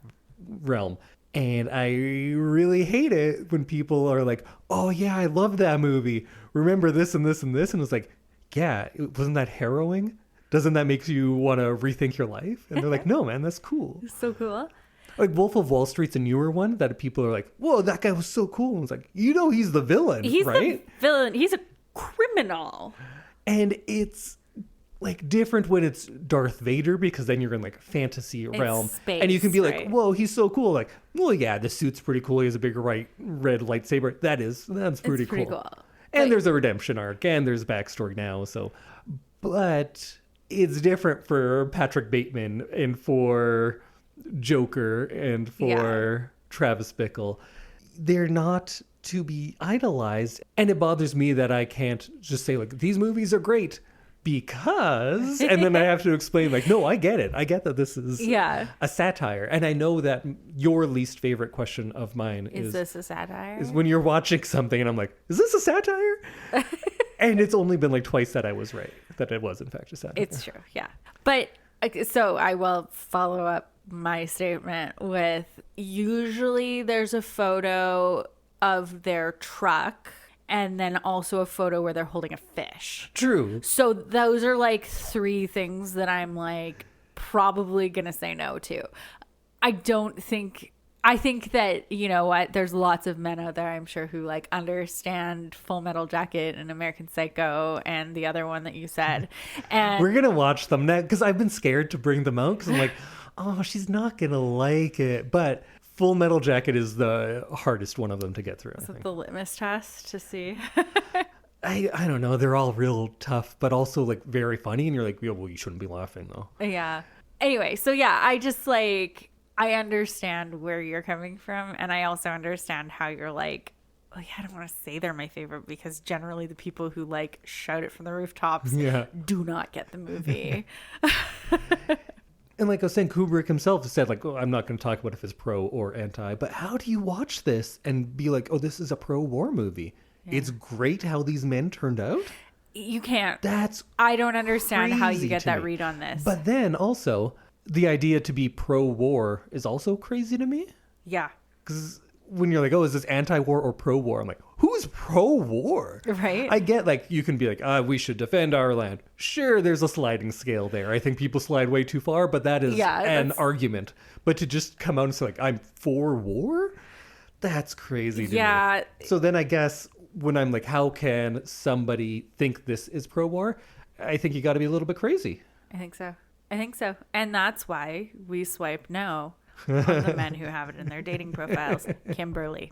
realm. And I really hate it when people are like, oh, yeah, I love that movie. Remember this and this and this? And it's like, yeah, wasn't that harrowing? Doesn't that make you want to rethink your life? And they're like, no, man, that's cool. So cool. Like Wolf of Wall Street's a newer one that people are like, whoa, that guy was so cool. And it's like, he's the villain, He's right? the villain. He's a criminal. And it's like different when it's Darth Vader, because then you're in like fantasy realm, space, and you can be like, right? whoa, he's so cool. Like, well, yeah, the suit's pretty cool. He has a big red lightsaber. That's pretty cool. And there's a redemption arc, and there's backstory now. So, but it's different for Patrick Bateman and for Joker and for Travis Bickle. They're not to be idolized, and it bothers me that I can't just say like, these movies are great because, and then I have to explain like, no, I get it. I get that this is a satire. And I know that your least favorite question of mine is this a satire? Is when you're watching something and I'm like, is this a satire? And it's only been like twice that I was right, that it was in fact a satire. It's true, yeah. But so I will follow up my statement with, usually there's a photo of their truck and then also a photo where they're holding a fish. True. So those are like three things that I'm like probably going to say no to. I think that, you know what, there's lots of men out there, I'm sure, who like understand Full Metal Jacket and American Psycho and the other one that you said. And we're going to watch them now because I've been scared to bring them out because I'm like, oh, she's not going to like it. But Full Metal Jacket is the hardest one of them to get through. Is it the litmus test to see? I don't know. They're all real tough, but also like very funny. And you're like, well, you shouldn't be laughing though. Yeah. Anyway, so yeah, I just like, I understand where you're coming from. And I also understand how you're like, well, yeah, I don't want to say they're my favorite because generally the people who like shout it from the rooftops do not get the movie. And like I was saying, Kubrick himself said, like, oh, I'm not going to talk about if it's pro or anti, but how do you watch this and be like, oh, this is a pro-war movie? Yeah. It's great how these men turned out. You can't. I don't understand how you get that read on this. But then also, the idea to be pro-war is also crazy to me. Yeah. Because when you're like, oh, is this anti-war or pro-war? I'm like, who's pro-war? Right. I get, like, you can be like, we should defend our land. Sure, there's a sliding scale there. I think people slide way too far, but that is an argument. But to just come out and say, like, I'm for war? That's crazy to me. So then I guess when I'm like, how can somebody think this is pro-war? I think you got to be a little bit crazy. I think so. And that's why we swipe no on the men who have it in their dating profiles. Kimberly.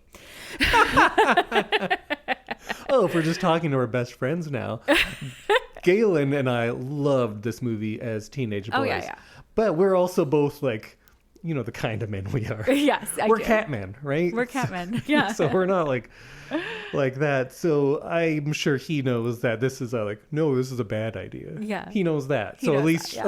Oh, if we're just talking to our best friends now. Galen and I loved this movie as teenage boys. Oh, yeah. But we're also both like, you know, the kind of men we are. Yes, we're catmen, right? We're catmen, yeah. So we're not like that. So I'm sure he knows that this is no, this is a bad idea. Yeah. He knows that. So at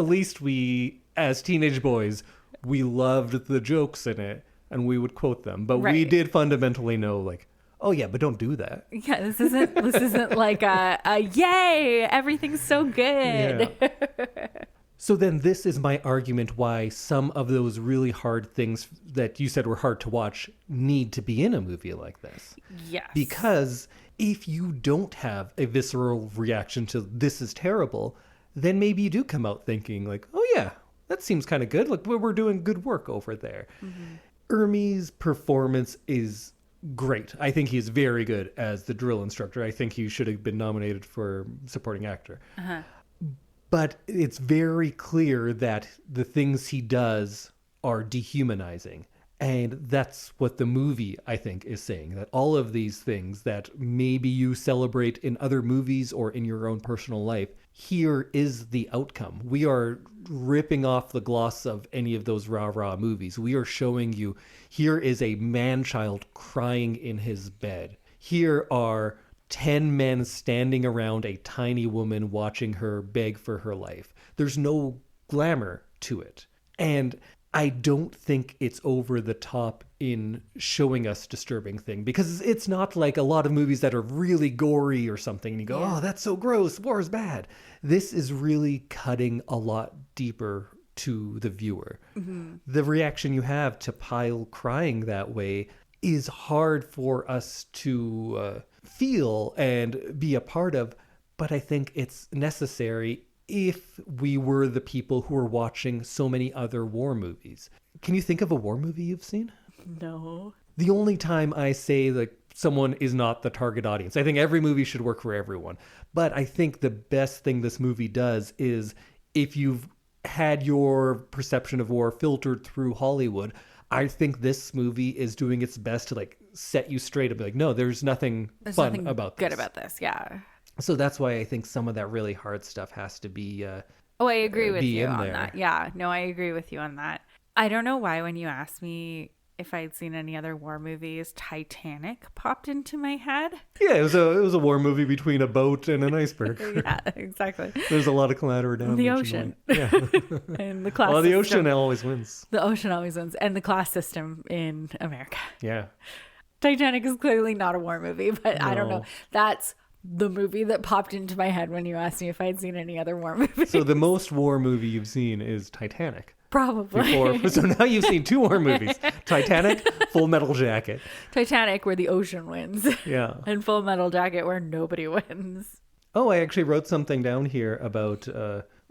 least we, as teenage boys, we loved the jokes in it and we would quote them. But we did fundamentally know, like, oh yeah, but don't do that. Yeah, this isn't like a yay, everything's so good. Yeah. So then this is my argument why some of those really hard things that you said were hard to watch need to be in a movie like this. Yes. Because if you don't have a visceral reaction to this is terrible, then maybe you do come out thinking like, oh yeah, that seems kind of good. Like we're doing good work over there. Mm-hmm. Ermey's performance is great. I think he's very good as the drill instructor. I think he should have been nominated for supporting actor. Uh-huh. But it's very clear that the things he does are dehumanizing. And that's what the movie, I think, is saying. That all of these things that maybe you celebrate in other movies or in your own personal life, here is the outcome. We are ripping off the gloss of any of those rah-rah movies. We are showing you, here is a man-child crying in his bed. Here are 10 men standing around a tiny woman watching her beg for her life. There's no glamour to it. And I don't think it's over the top in showing us disturbing thing, because it's not like a lot of movies that are really gory or something and you go, oh, that's so gross, war is bad. This is really cutting a lot deeper to the viewer. Mm-hmm. The reaction you have to Pyle crying that way is hard for us to feel and be a part of, but I think it's necessary if we were the people who are watching so many other war movies. Can you think of a war movie you've seen? No. The only time I say like someone is not the target audience, I think every movie should work for everyone. But I think the best thing this movie does is if you've had your perception of war filtered through Hollywood, I think this movie is doing its best to like set you straight and be like, no, there's nothing fun about this. Good about this, yeah. So that's why I think some of that really hard stuff has to be I agree with you on that. Yeah, no, I agree with you on that. I don't know why when you asked me if I'd seen any other war movies, Titanic popped into my head. Yeah, it was a war movie between a boat and an iceberg. Yeah, exactly. There's a lot of collateral damage. The ocean. Yeah. And the class system. The ocean always wins. The ocean always wins. And the class system in America. Yeah. Titanic is clearly not a war movie, but no. I don't know. That's the movie that popped into my head when you asked me if I'd seen any other war movies. So the most war movie you've seen is Titanic. Probably. So now you've seen 2 war movies. Titanic, Full Metal Jacket. Titanic, where the ocean wins. Yeah. And Full Metal Jacket, where nobody wins. Oh, I actually wrote something down here about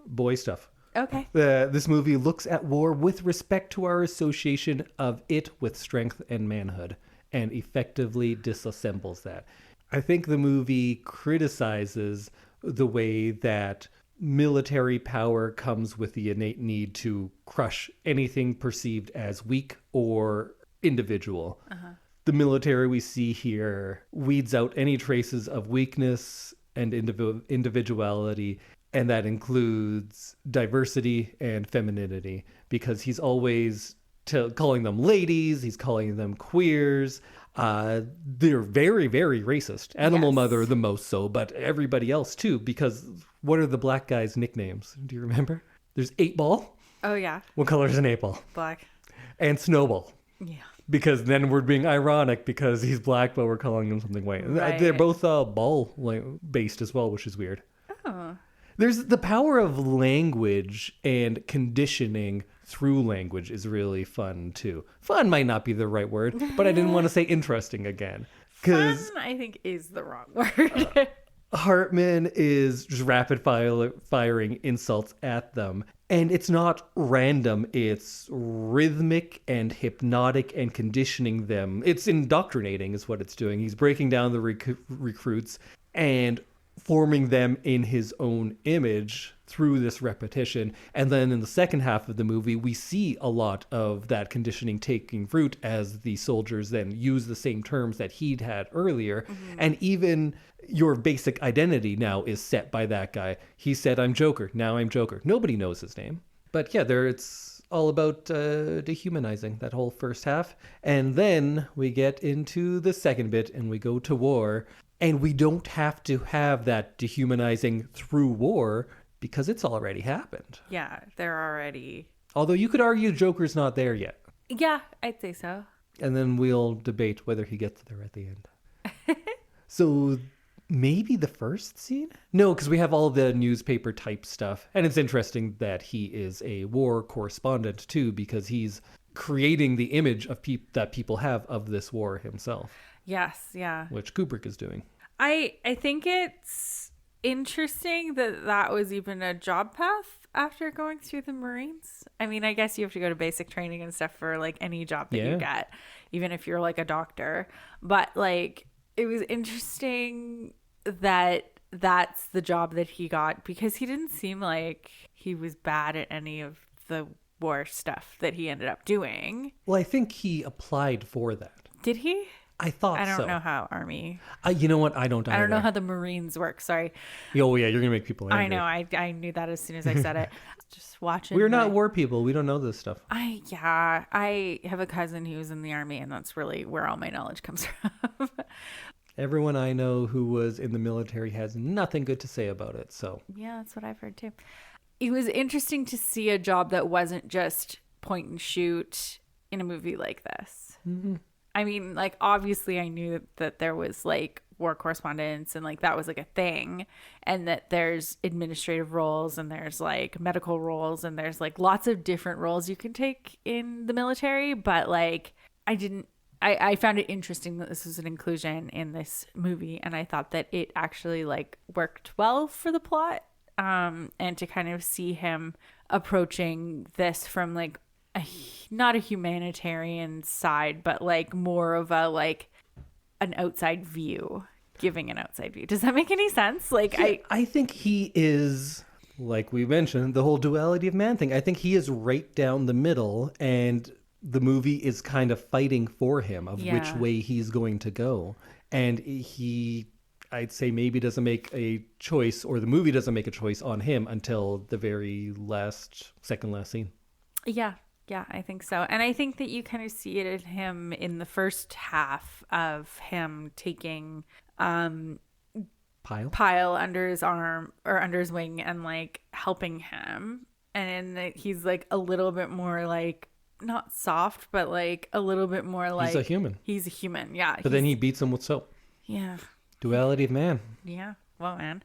boy stuff. Okay. This movie looks at war with respect to our association of it with strength and manhood, and effectively disassembles that. I think the movie criticizes the way that military power comes with the innate need to crush anything perceived as weak or individual. Uh-huh. The military we see here weeds out any traces of weakness and individuality, and that includes diversity and femininity, because he's always calling them ladies, he's calling them queers. They're very, very racist. Animal Mother the most so, but everybody else too, because what are the black guys' nicknames? Do you remember? There's 8 Ball. Oh, yeah. What color is an 8-ball? Black. And Snowball. Yeah. Because then we're being ironic because he's black, but we're calling him something white. Right. They're both ball based as well, which is weird. Oh. There's the power of language and conditioning through language is really fun too. Fun might not be the right word, but I didn't want to say interesting again. Fun, I think, is the wrong word. Hartman is just firing insults at them. And it's not random. It's rhythmic and hypnotic and conditioning them. It's indoctrinating is what it's doing. He's breaking down the recruits and forming them in his own image through this repetition. And then in the second half of the movie, we see a lot of that conditioning taking root as the soldiers then use the same terms that he'd had earlier. Mm-hmm. And even your basic identity now is set by that guy. He said, I'm Joker. Now I'm Joker. Nobody knows his name. But yeah, it's all about dehumanizing that whole first half. And then we get into the second bit and we go to war. And we don't have to have that dehumanizing through war because it's already happened. Yeah, they're already... Although you could argue Joker's not there yet. Yeah, I'd say so. And then we'll debate whether he gets there at the end. So maybe the first scene? No, because we have all the newspaper type stuff. And it's interesting that he is a war correspondent too, because he's creating the image of that people have of this war himself. Yes, yeah. Which Kubrick is doing. I think it's interesting that was even a job path after going through the Marines. I mean, I guess you have to go to basic training and stuff for like any job that you get, even if you're like a doctor. But like, it was interesting that that's the job that he got because he didn't seem like he was bad at any of the war stuff that he ended up doing. Well, I think he applied for that. Did he? I thought so. I don't know how Army. You know what? I don't either. I don't know how the Marines work. Sorry. Oh, yeah. You're going to make people angry. I know. I knew that as soon as I said it. Just watching. We're not war people. We don't know this stuff. I have a cousin who's in the Army, and that's really where all my knowledge comes from. Everyone I know who was in the military has nothing good to say about it. So yeah, that's what I've heard too. It was interesting to see a job that wasn't just point and shoot in a movie like this. Mm-hmm. I mean, like, obviously I knew that there was like war correspondence and like that was like a thing, and that there's administrative roles and there's like medical roles and there's like lots of different roles you can take in the military. But like, I found it interesting that this was an inclusion in this movie, and I thought that it actually like worked well for the plot. And to kind of see him approaching this from like not a humanitarian side, but like more of a like an outside view, giving an outside view. Does that make any sense? Like, yeah, I think he is, like we mentioned, the whole duality of man thing. I think he is right down the middle, and the movie is kind of fighting for him of which way he's going to go. And he, I'd say, maybe doesn't make a choice, or the movie doesn't make a choice on him until the very second last scene. Yeah. Yeah, I think so. And I think that you kind of see it in him in the first half of him taking Pyle under his arm or under his wing and like helping him. And then he's like a little bit more like, not soft, but like a little bit more like... He's a human. He's a human, yeah. But then he beats him with soap. Yeah. Duality of man. Yeah, well, man.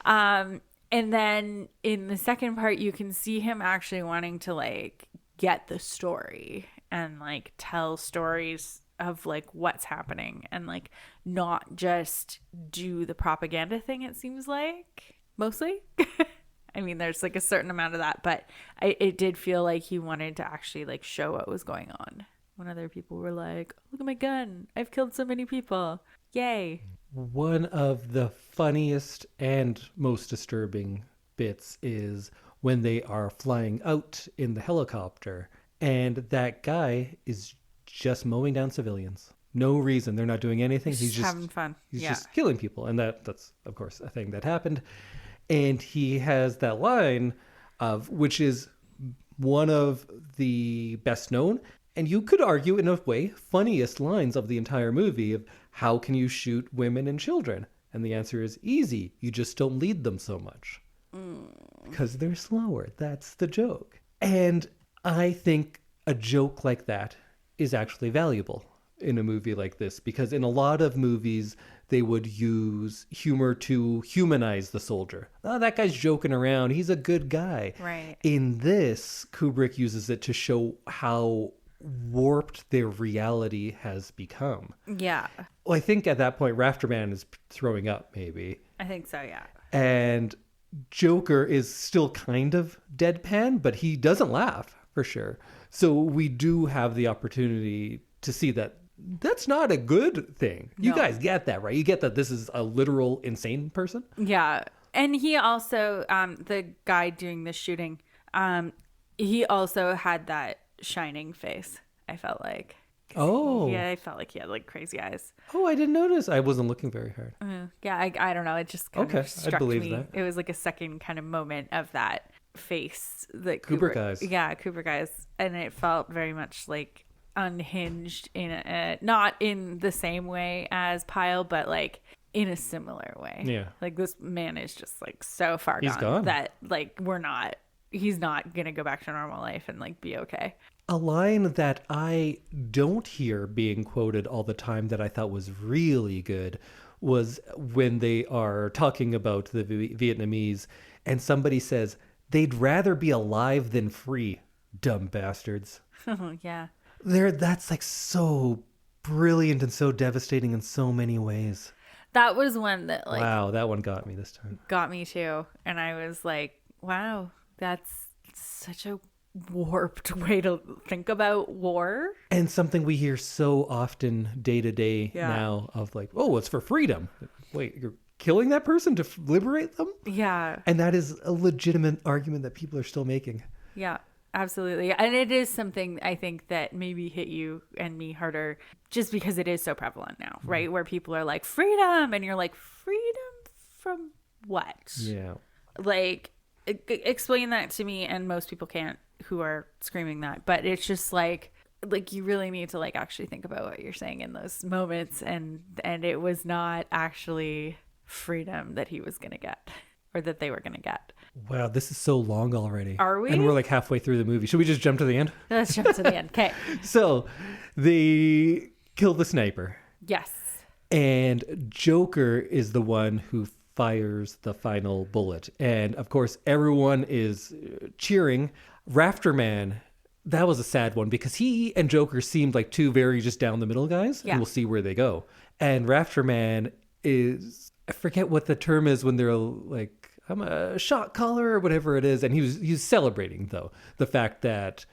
And then in the second part, you can see him actually wanting to like get the story and like tell stories of like what's happening and like not just do the propaganda thing, it seems like, mostly. I mean, there's like a certain amount of that, but it did feel like he wanted to actually like show what was going on when other people were like, look at my gun, I've killed so many people, yay. One of the funniest and most disturbing bits is when they are flying out in the helicopter and that guy is just mowing down civilians. No reason. They're not doing anything. He's just having fun. He's just killing people. And that's, of course, a thing that happened. And he has that line which is one of the best known, and you could argue in a way, funniest lines of the entire movie of how can you shoot women and children? And the answer is easy. You just don't lead them so much. Because they're slower. That's the joke. And I think a joke like that is actually valuable in a movie like this, because in a lot of movies, they would use humor to humanize the soldier. Oh, that guy's joking around. He's a good guy. Right. In this, Kubrick uses it to show how warped their reality has become. Yeah. Well, I think at that point, Rafterman is throwing up, maybe. I think so, yeah. And Joker is still kind of deadpan, but he doesn't laugh, for sure. So we do have the opportunity to see that that's not a good thing. You No. guys get that, right? You get that this is a literal insane person? Yeah. And he also, the guy doing the shooting, he also had that shining face, I felt like. Oh. Yeah, I felt like he had like crazy eyes. Oh, I didn't notice. I wasn't looking very hard. Yeah, I don't know. It just kind Okay, of I'd struck believe me. that. It was like a second kind of moment of that face that Kubrick eyes. Yeah, Kubrick eyes. And it felt very much like unhinged not in the same way as Pyle, but like in a similar way. Yeah. Like this man is just like so far He's gone. that like he's not gonna go back to normal life and like be okay. A line that I don't hear being quoted all the time that I thought was really good was when they are talking about the Vietnamese and somebody says, they'd rather be alive than free, dumb bastards. Yeah. That's like so brilliant and so devastating in so many ways. That was one that like Wow, that one got me this time. got me too. And I was like, wow, that's such a warped way to think about war. And something we hear so often day to day Yeah. now of like, oh, it's for freedom. Wait, you're killing that person to liberate them? Yeah. And that is a legitimate argument that people are still making. Yeah, absolutely. And it is something I think that maybe hit you and me harder just because it is so prevalent now, right? Where people are like, freedom. And you're like, freedom from what? Yeah. Like, explain that to me. And most people can't who are screaming that. But it's just like you really need to like actually think about what you're saying in those moments. And it was not actually freedom that he was going to get or that they were going to get. Wow, this is so long already. Are we? And we're like halfway through the movie. Should we just jump to the end? Let's jump to the end. Okay. So they kill the sniper. Yes. And Joker is the one who fires the final bullet. And of course, everyone is cheering. Rafterman, that was a sad one because he and Joker seemed like two very just down the middle guys. Yeah. And we'll see where they go. And Rafterman is, I forget what the term is when they're like, I'm a shot caller or whatever it is. And he's celebrating, though, the fact that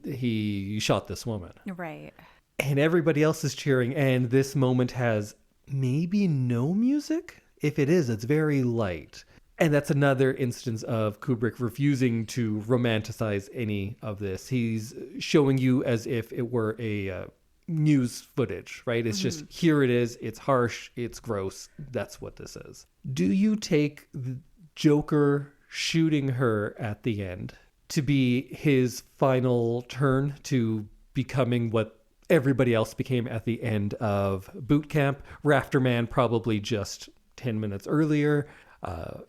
he shot this woman. Right. And everybody else is cheering. And this moment has maybe no music. If it is, it's very light. And that's another instance of Kubrick refusing to romanticize any of this. He's showing you as if it were a news footage, right? It's just, here it is. It's harsh. It's gross. That's what this is. Do you take the Joker shooting her at the end to be his final turn to becoming what everybody else became at the end of boot camp? Rafterman probably just 10 minutes earlier.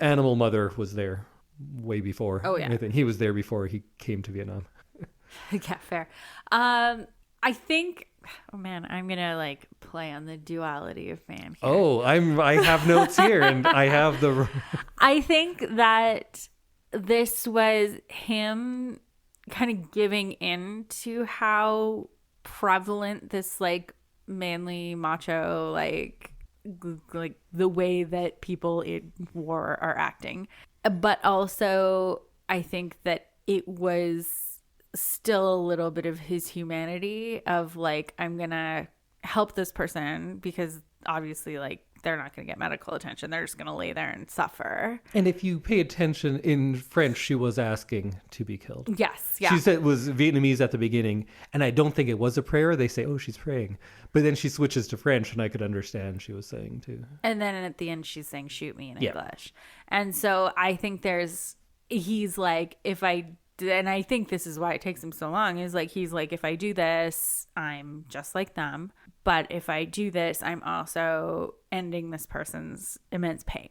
Animal Mother was there way before. Oh, yeah. I think he was there before he came to Vietnam. Yeah, fair. I think, oh man, I'm going to like play on the duality of man here. Oh, I have notes here and I have the... I think that this was him kind of giving in to how prevalent this like manly macho like the way that people in war are acting. But also I think that it was still a little bit of his humanity of like, I'm gonna help this person because obviously like they're not going to get medical attention. They're just going to lay there and suffer. And if you pay attention in French, she was asking to be killed. Yes. Yeah. She said it was Vietnamese at the beginning. And I don't think it was a prayer. They say, oh, she's praying. But then she switches to French and I could understand she was saying too. And then at the end, she's saying, shoot me in Yeah. English. And so I think he's like, and I think this is why it takes him so long, is like, he's like, if I do this, I'm just like them. But if I do this, I'm also ending this person's immense pain.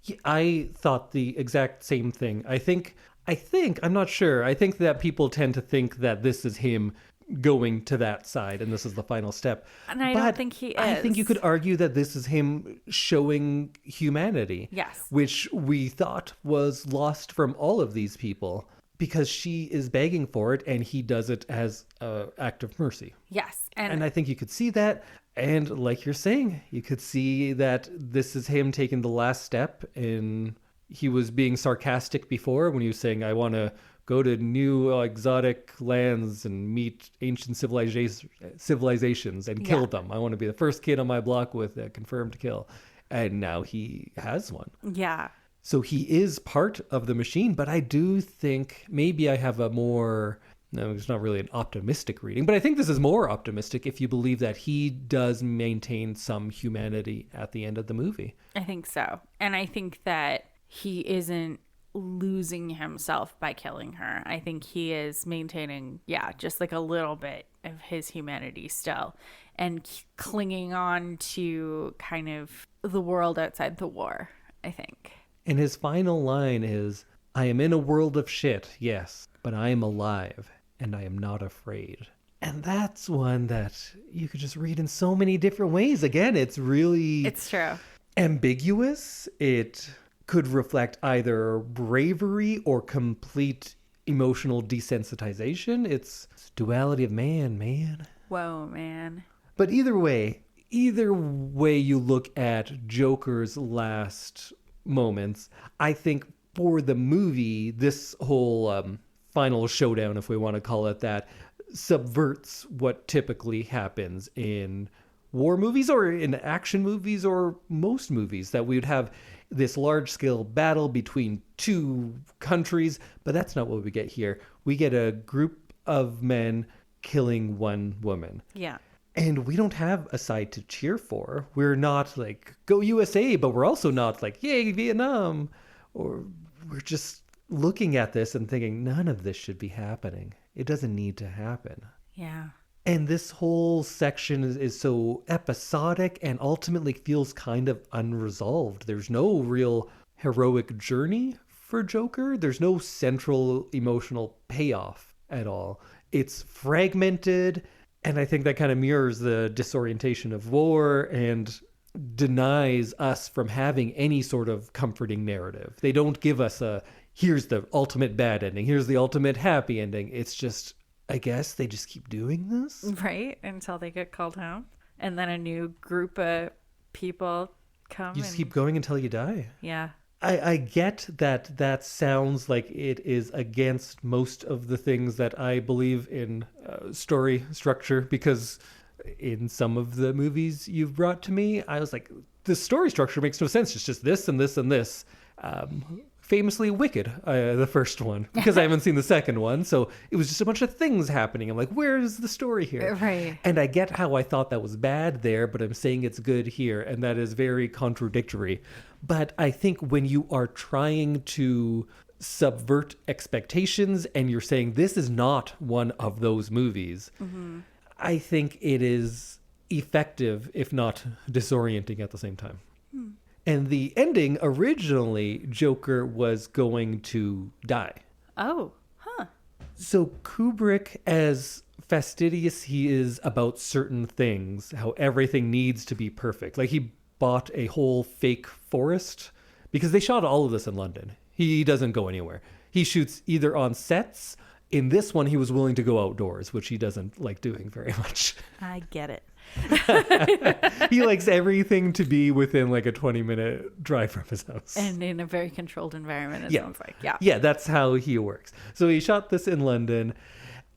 Yeah, I thought the exact same thing. I think I'm not sure. I think that people tend to think that this is him going to that side and this is the final step. And I don't think he is. I think you could argue that this is him showing humanity. Yes. Which we thought was lost from all of these people because she is begging for it and he does it as an act of mercy. Yes. And I think you could see that. And like you're saying, you could see that this is him taking the last step. And he was being sarcastic before when he was saying, I want to go to new exotic lands and meet ancient civilizations and kill them. I want to be the first kid on my block with a confirmed kill. And now he has one. Yeah. So he is part of the machine, but I do think maybe I have no, it's not really an optimistic reading, but I think this is more optimistic if you believe that he does maintain some humanity at the end of the movie. I think so. And I think that he isn't losing himself by killing her. I think he is maintaining, just like a little bit of his humanity still and clinging on to kind of the world outside the war, I think. And his final line is, I am in a world of shit, yes, but I am alive and I am not afraid. And that's one that you could just read in so many different ways. Again, it's true. Ambiguous. It could reflect either bravery or complete emotional desensitization. It's duality of man. Whoa, man. But either way you look at Joker's last moments, I think for the movie, this whole final showdown, if we want to call it that, subverts what typically happens in war movies or in action movies or most movies, that we would have this large-scale battle between two countries, but that's not what we get here. We get a group of men killing one woman. Yeah. And we don't have a side to cheer for. We're not like, go USA, but we're also not like, yay, Vietnam. Or we're just looking at this and thinking, none of this should be happening. It doesn't need to happen. Yeah. And this whole section is so episodic and ultimately feels kind of unresolved. There's no real heroic journey for Joker. There's no central emotional payoff at all. It's fragmented, and I think that kind of mirrors the disorientation of war and denies us from having any sort of comforting narrative. They don't give us here's the ultimate bad ending, here's the ultimate happy ending. It's just, I guess they just keep doing this. Right, until they get called home. And then a new group of people come. You just keep going until you die. Yeah. I get that sounds like it is against most of the things that I believe in story structure, because in some of the movies you've brought to me, I was like, the story structure makes no sense. It's just this and this and this. Famously Wicked, the first one, because I haven't seen the second one. So it was just a bunch of things happening. I'm like, where's the story here? Right. And I get how I thought that was bad there, but I'm saying it's good here. And that is very contradictory. But I think when you are trying to subvert expectations and you're saying this is not one of those movies, mm-hmm. I think it is effective, if not disorienting at the same time. Hmm. And the ending, originally, Joker was going to die. Oh, huh. So Kubrick, as fastidious he is about certain things, how everything needs to be perfect. Like, he bought a whole fake forest, because they shot all of this in London. He doesn't go anywhere. He shoots either on sets. In this one, he was willing to go outdoors, which he doesn't like doing very much. I get it. He likes everything to be within like a 20-minute drive from his house. And in a very controlled environment, it sounds like. Yeah. Yeah, that's how he works. So he shot this in London.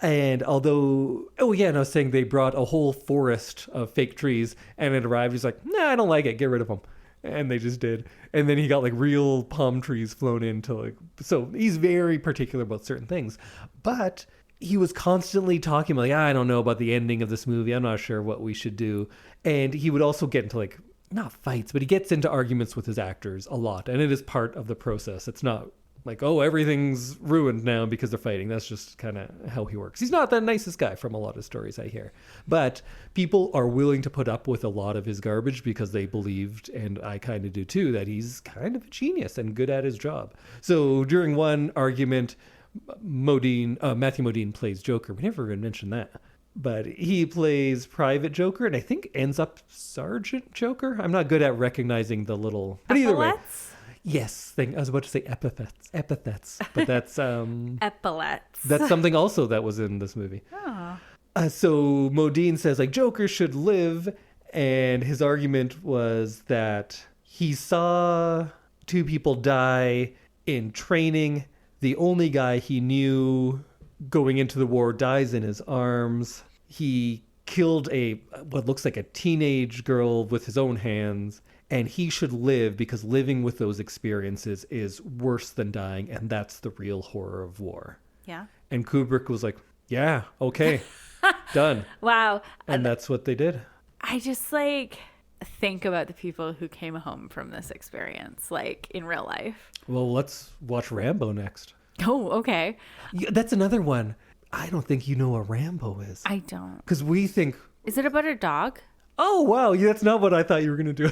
And although, I was saying they brought a whole forest of fake trees, and it arrived. He's like, nah, I don't like it. Get rid of them. And they just did. And then he got like real palm trees flown into like, so he's very particular about certain things. But he was constantly talking about, like, I don't know about the ending of this movie. I'm not sure what we should do. And he would also get into like, not fights, but he gets into arguments with his actors a lot. And it is part of the process. It's not like, oh, everything's ruined now because they're fighting. That's just kind of how he works. He's not the nicest guy from a lot of stories I hear. But people are willing to put up with a lot of his garbage because they believed, and I kind of do too, that he's kind of a genius and good at his job. So during one argument, Matthew Modine plays Joker. We never even mentioned that. But he plays Private Joker and I think ends up Sergeant Joker. I'm not good at recognizing the little... But either way. Yes, I was about to say epithets, but that's epaulets. That's something also that was in this movie. Oh. So Modine says like Joker should live, and his argument was that he saw two people die in training. The only guy he knew going into the war dies in his arms. He killed what looks like a teenage girl with his own hands. And he should live because living with those experiences is worse than dying. And that's the real horror of war. Yeah. And Kubrick was like, yeah, okay, done. Wow. And that's what they did. I just like think about the people who came home from this experience, like in real life. Well, let's watch Rambo next. Oh, okay. Yeah, that's another one. I don't think you know what Rambo is. I don't. Because we think... Is it about a dog? Oh, wow. Yeah, that's not what I thought you were going to do.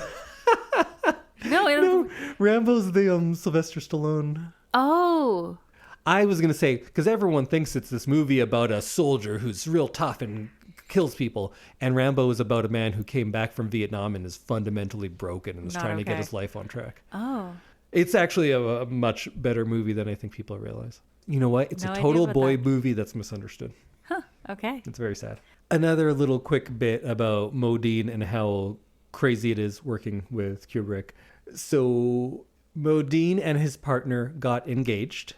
No, Rambo's the Sylvester Stallone. Oh. I was going to say, because everyone thinks it's this movie about a soldier who's real tough and kills people. And Rambo is about a man who came back from Vietnam and is fundamentally broken and is trying to get his life on track. Oh. It's actually a much better movie than I think people realize. You know what? It's a total boy movie that's misunderstood. Huh. Okay. It's very sad. Another little quick bit about Modine and how crazy it is working with Kubrick. So Modine and his partner got engaged,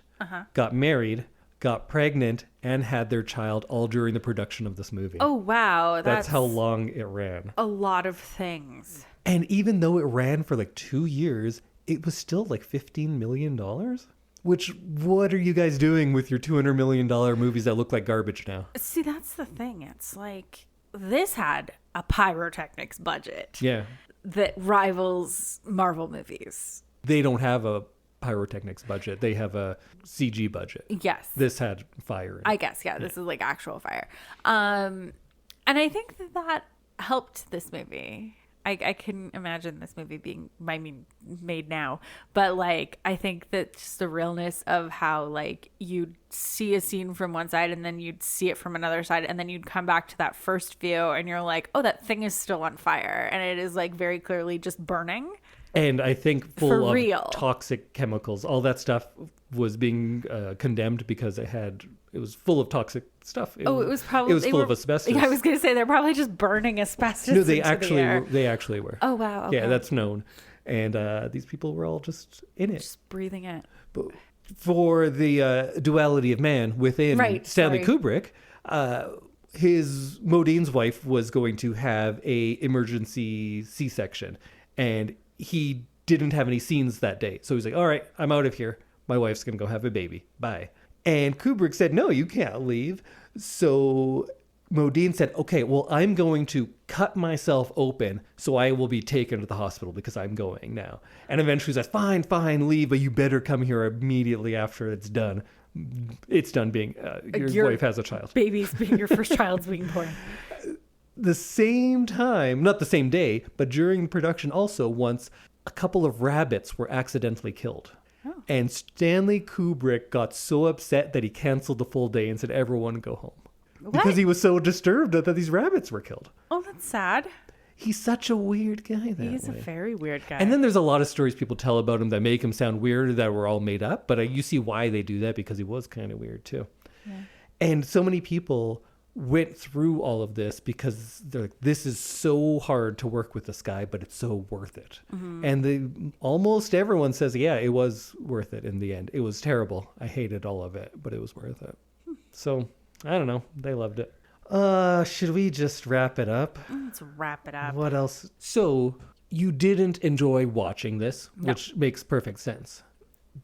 got married, got pregnant, and had their child all during the production of this movie. Oh, wow. That's how long it ran. A lot of things. And even though it ran for like 2 years, it was still like $15 million. Which, what are you guys doing with your $200 million movies that look like garbage now? See, that's the thing. It's like, this had a pyrotechnics budget. Yeah. That rivals Marvel movies. They don't have a pyrotechnics budget. They have a CG budget. Yes. This had fire in it. I guess, yeah. This is like actual fire. And I think that helped this movie. I couldn't imagine this movie being, made now. But, like, I think that just the realness of how, like, you'd see a scene from one side and then you'd see it from another side. And then you'd come back to that first view and you're like, oh, that thing is still on fire. And it is, like, very clearly just burning. And I think full of toxic chemicals. All that stuff was being condemned because it was full of toxic stuff. It was full of asbestos. Yeah, I was going to say they're probably just burning asbestos. No, they actually were. Oh wow! Okay. Yeah, that's known. And these people were all just in it, just breathing it. But for the duality of man within Stanley Kubrick, Modine's wife was going to have a emergency C-section, and he didn't have any scenes that day. So he's like, all right, I'm out of here. My wife's going to go have a baby. Bye. And Kubrick said, no, you can't leave. So Modine said, okay, well, I'm going to cut myself open so I will be taken to the hospital because I'm going now. And eventually he says, fine, leave, but you better come here immediately after it's done. It's done being, your wife has a child. Your first child's being born. The same time, not the same day, but during production also, once a couple of rabbits were accidentally killed. Oh. And Stanley Kubrick got so upset that he canceled the full day and said, everyone go home. What? Because he was so disturbed that these rabbits were killed. Oh, that's sad. He's such a weird guy that He's way. A very weird guy. And then there's a lot of stories people tell about him that make him sound weird that were all made up. But you see why they do that, because he was kind of weird too. Yeah. And so many people went through all of this because they're like, this is so hard to work with this guy, but it's so worth it. Mm-hmm. And almost everyone says, yeah, it was worth it in the end. It was terrible. I hated all of it, but it was worth it. So I don't know. They loved it. Should we just wrap it up? Let's wrap it up. What else? So you didn't enjoy watching this, which makes perfect sense.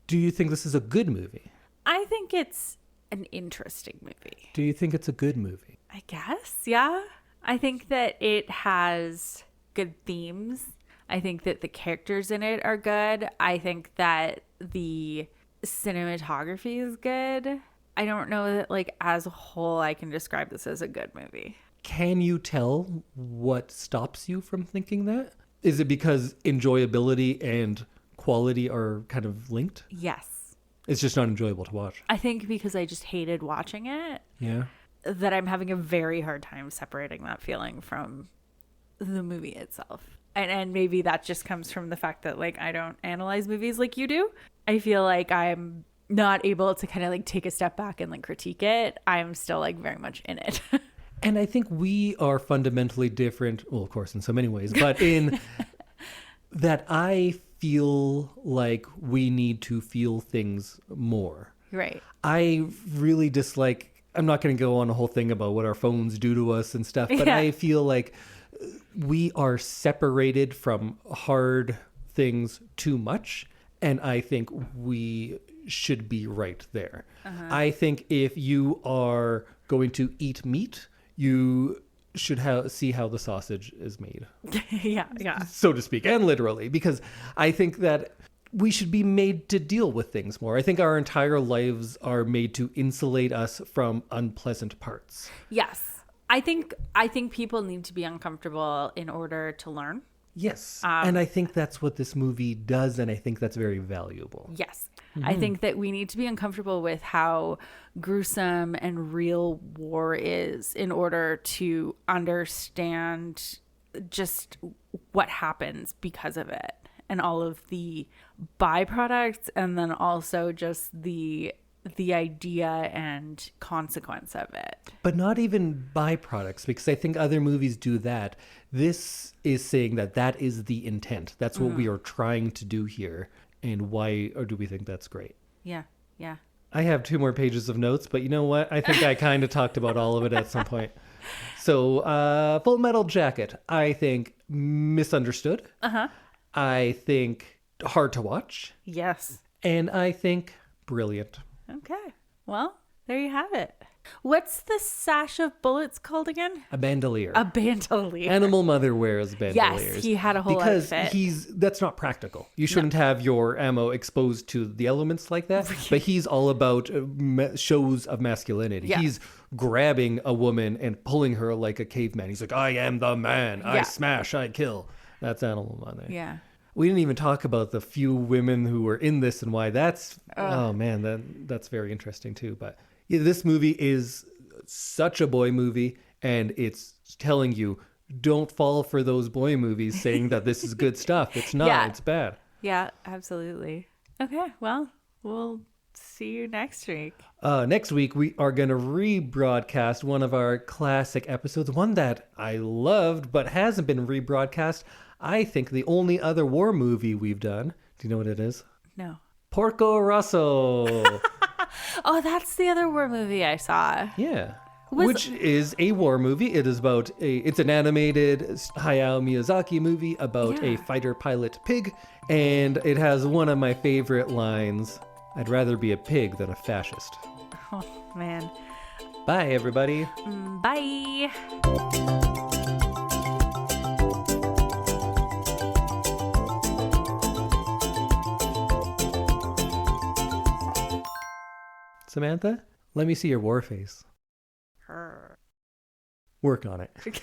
Do you think this is a good movie? I think it's an interesting movie. Do you think it's a good movie? I guess, yeah. I think that it has good themes. I think that the characters in it are good. I think that the cinematography is good. I don't know that, like, as a whole, I can describe this as a good movie. Can you tell what stops you from thinking that? Is it because enjoyability and quality are kind of linked? Yes. It's just not enjoyable to watch. I think because I just hated watching it, Yeah. that I'm having a very hard time separating that feeling from the movie itself. And maybe that just comes from the fact that, like, I don't analyze movies like you do. I feel like I'm not able to kind of like take a step back and like critique it. I'm still like very much in it. And I think we are fundamentally different. Well, of course, in so many ways, but in that I feel like we need to feel things more. Right. I really dislike, I'm not going to go on a whole thing about what our phones do to us and stuff, but Yeah. I feel like we are separated from hard things too much. And I think we should be right there. I think if you are going to eat meat, you should see how the sausage is made, Yeah. so to speak, and literally, because I think that we should be made to deal with things more. I think our entire lives are made to insulate us from unpleasant parts. Yes. I think people need to be uncomfortable in order to learn. Yes. And I think that's what this movie does, and I think that's very valuable. Yes. I think that we need to be uncomfortable with how gruesome and real war is in order to understand just what happens because of it and all of the byproducts, and then also just the idea and consequence of it. But not even byproducts, because I think other movies do that. This is saying that that is the intent. That's what we are trying to do here. And why, or do we think that's great? Yeah. I have 2 more pages of notes, but you know what? I think I kind of talked about all of it at some point. So, Full Metal Jacket, I think misunderstood. I think hard to watch. Yes. And I think brilliant. Okay. Well, there you have it. What's the sash of bullets called again? A bandolier. A bandolier. Animal Mother wears bandoliers. Yes, he had a whole because outfit. That's not practical. You shouldn't have your ammo exposed to the elements like that. But he's all about shows of masculinity. Yeah. He's grabbing a woman and pulling her like a caveman. He's like, I am the man. I smash, I kill. That's Animal Mother. Yeah. We didn't even talk about the few women who were in this and why that's, oh man, that's very interesting too. But yeah, this movie is such a boy movie, and it's telling you, don't fall for those boy movies saying that this is good stuff. It's not, it's bad. Yeah, absolutely. Okay, well, we'll see you next week. Next week, we are going to rebroadcast one of our classic episodes, one that I loved but hasn't been rebroadcast. I think the only other war movie we've done. Do you know what it is? No. Porco Rosso. Oh, that's the other war movie I saw. Yeah. Which is a war movie. It is about it's an animated Hayao Miyazaki movie about a fighter pilot pig. And it has one of my favorite lines. I'd rather be a pig than a fascist. Oh, man. Bye, everybody. Bye. Samantha, let me see your war face. Work on it.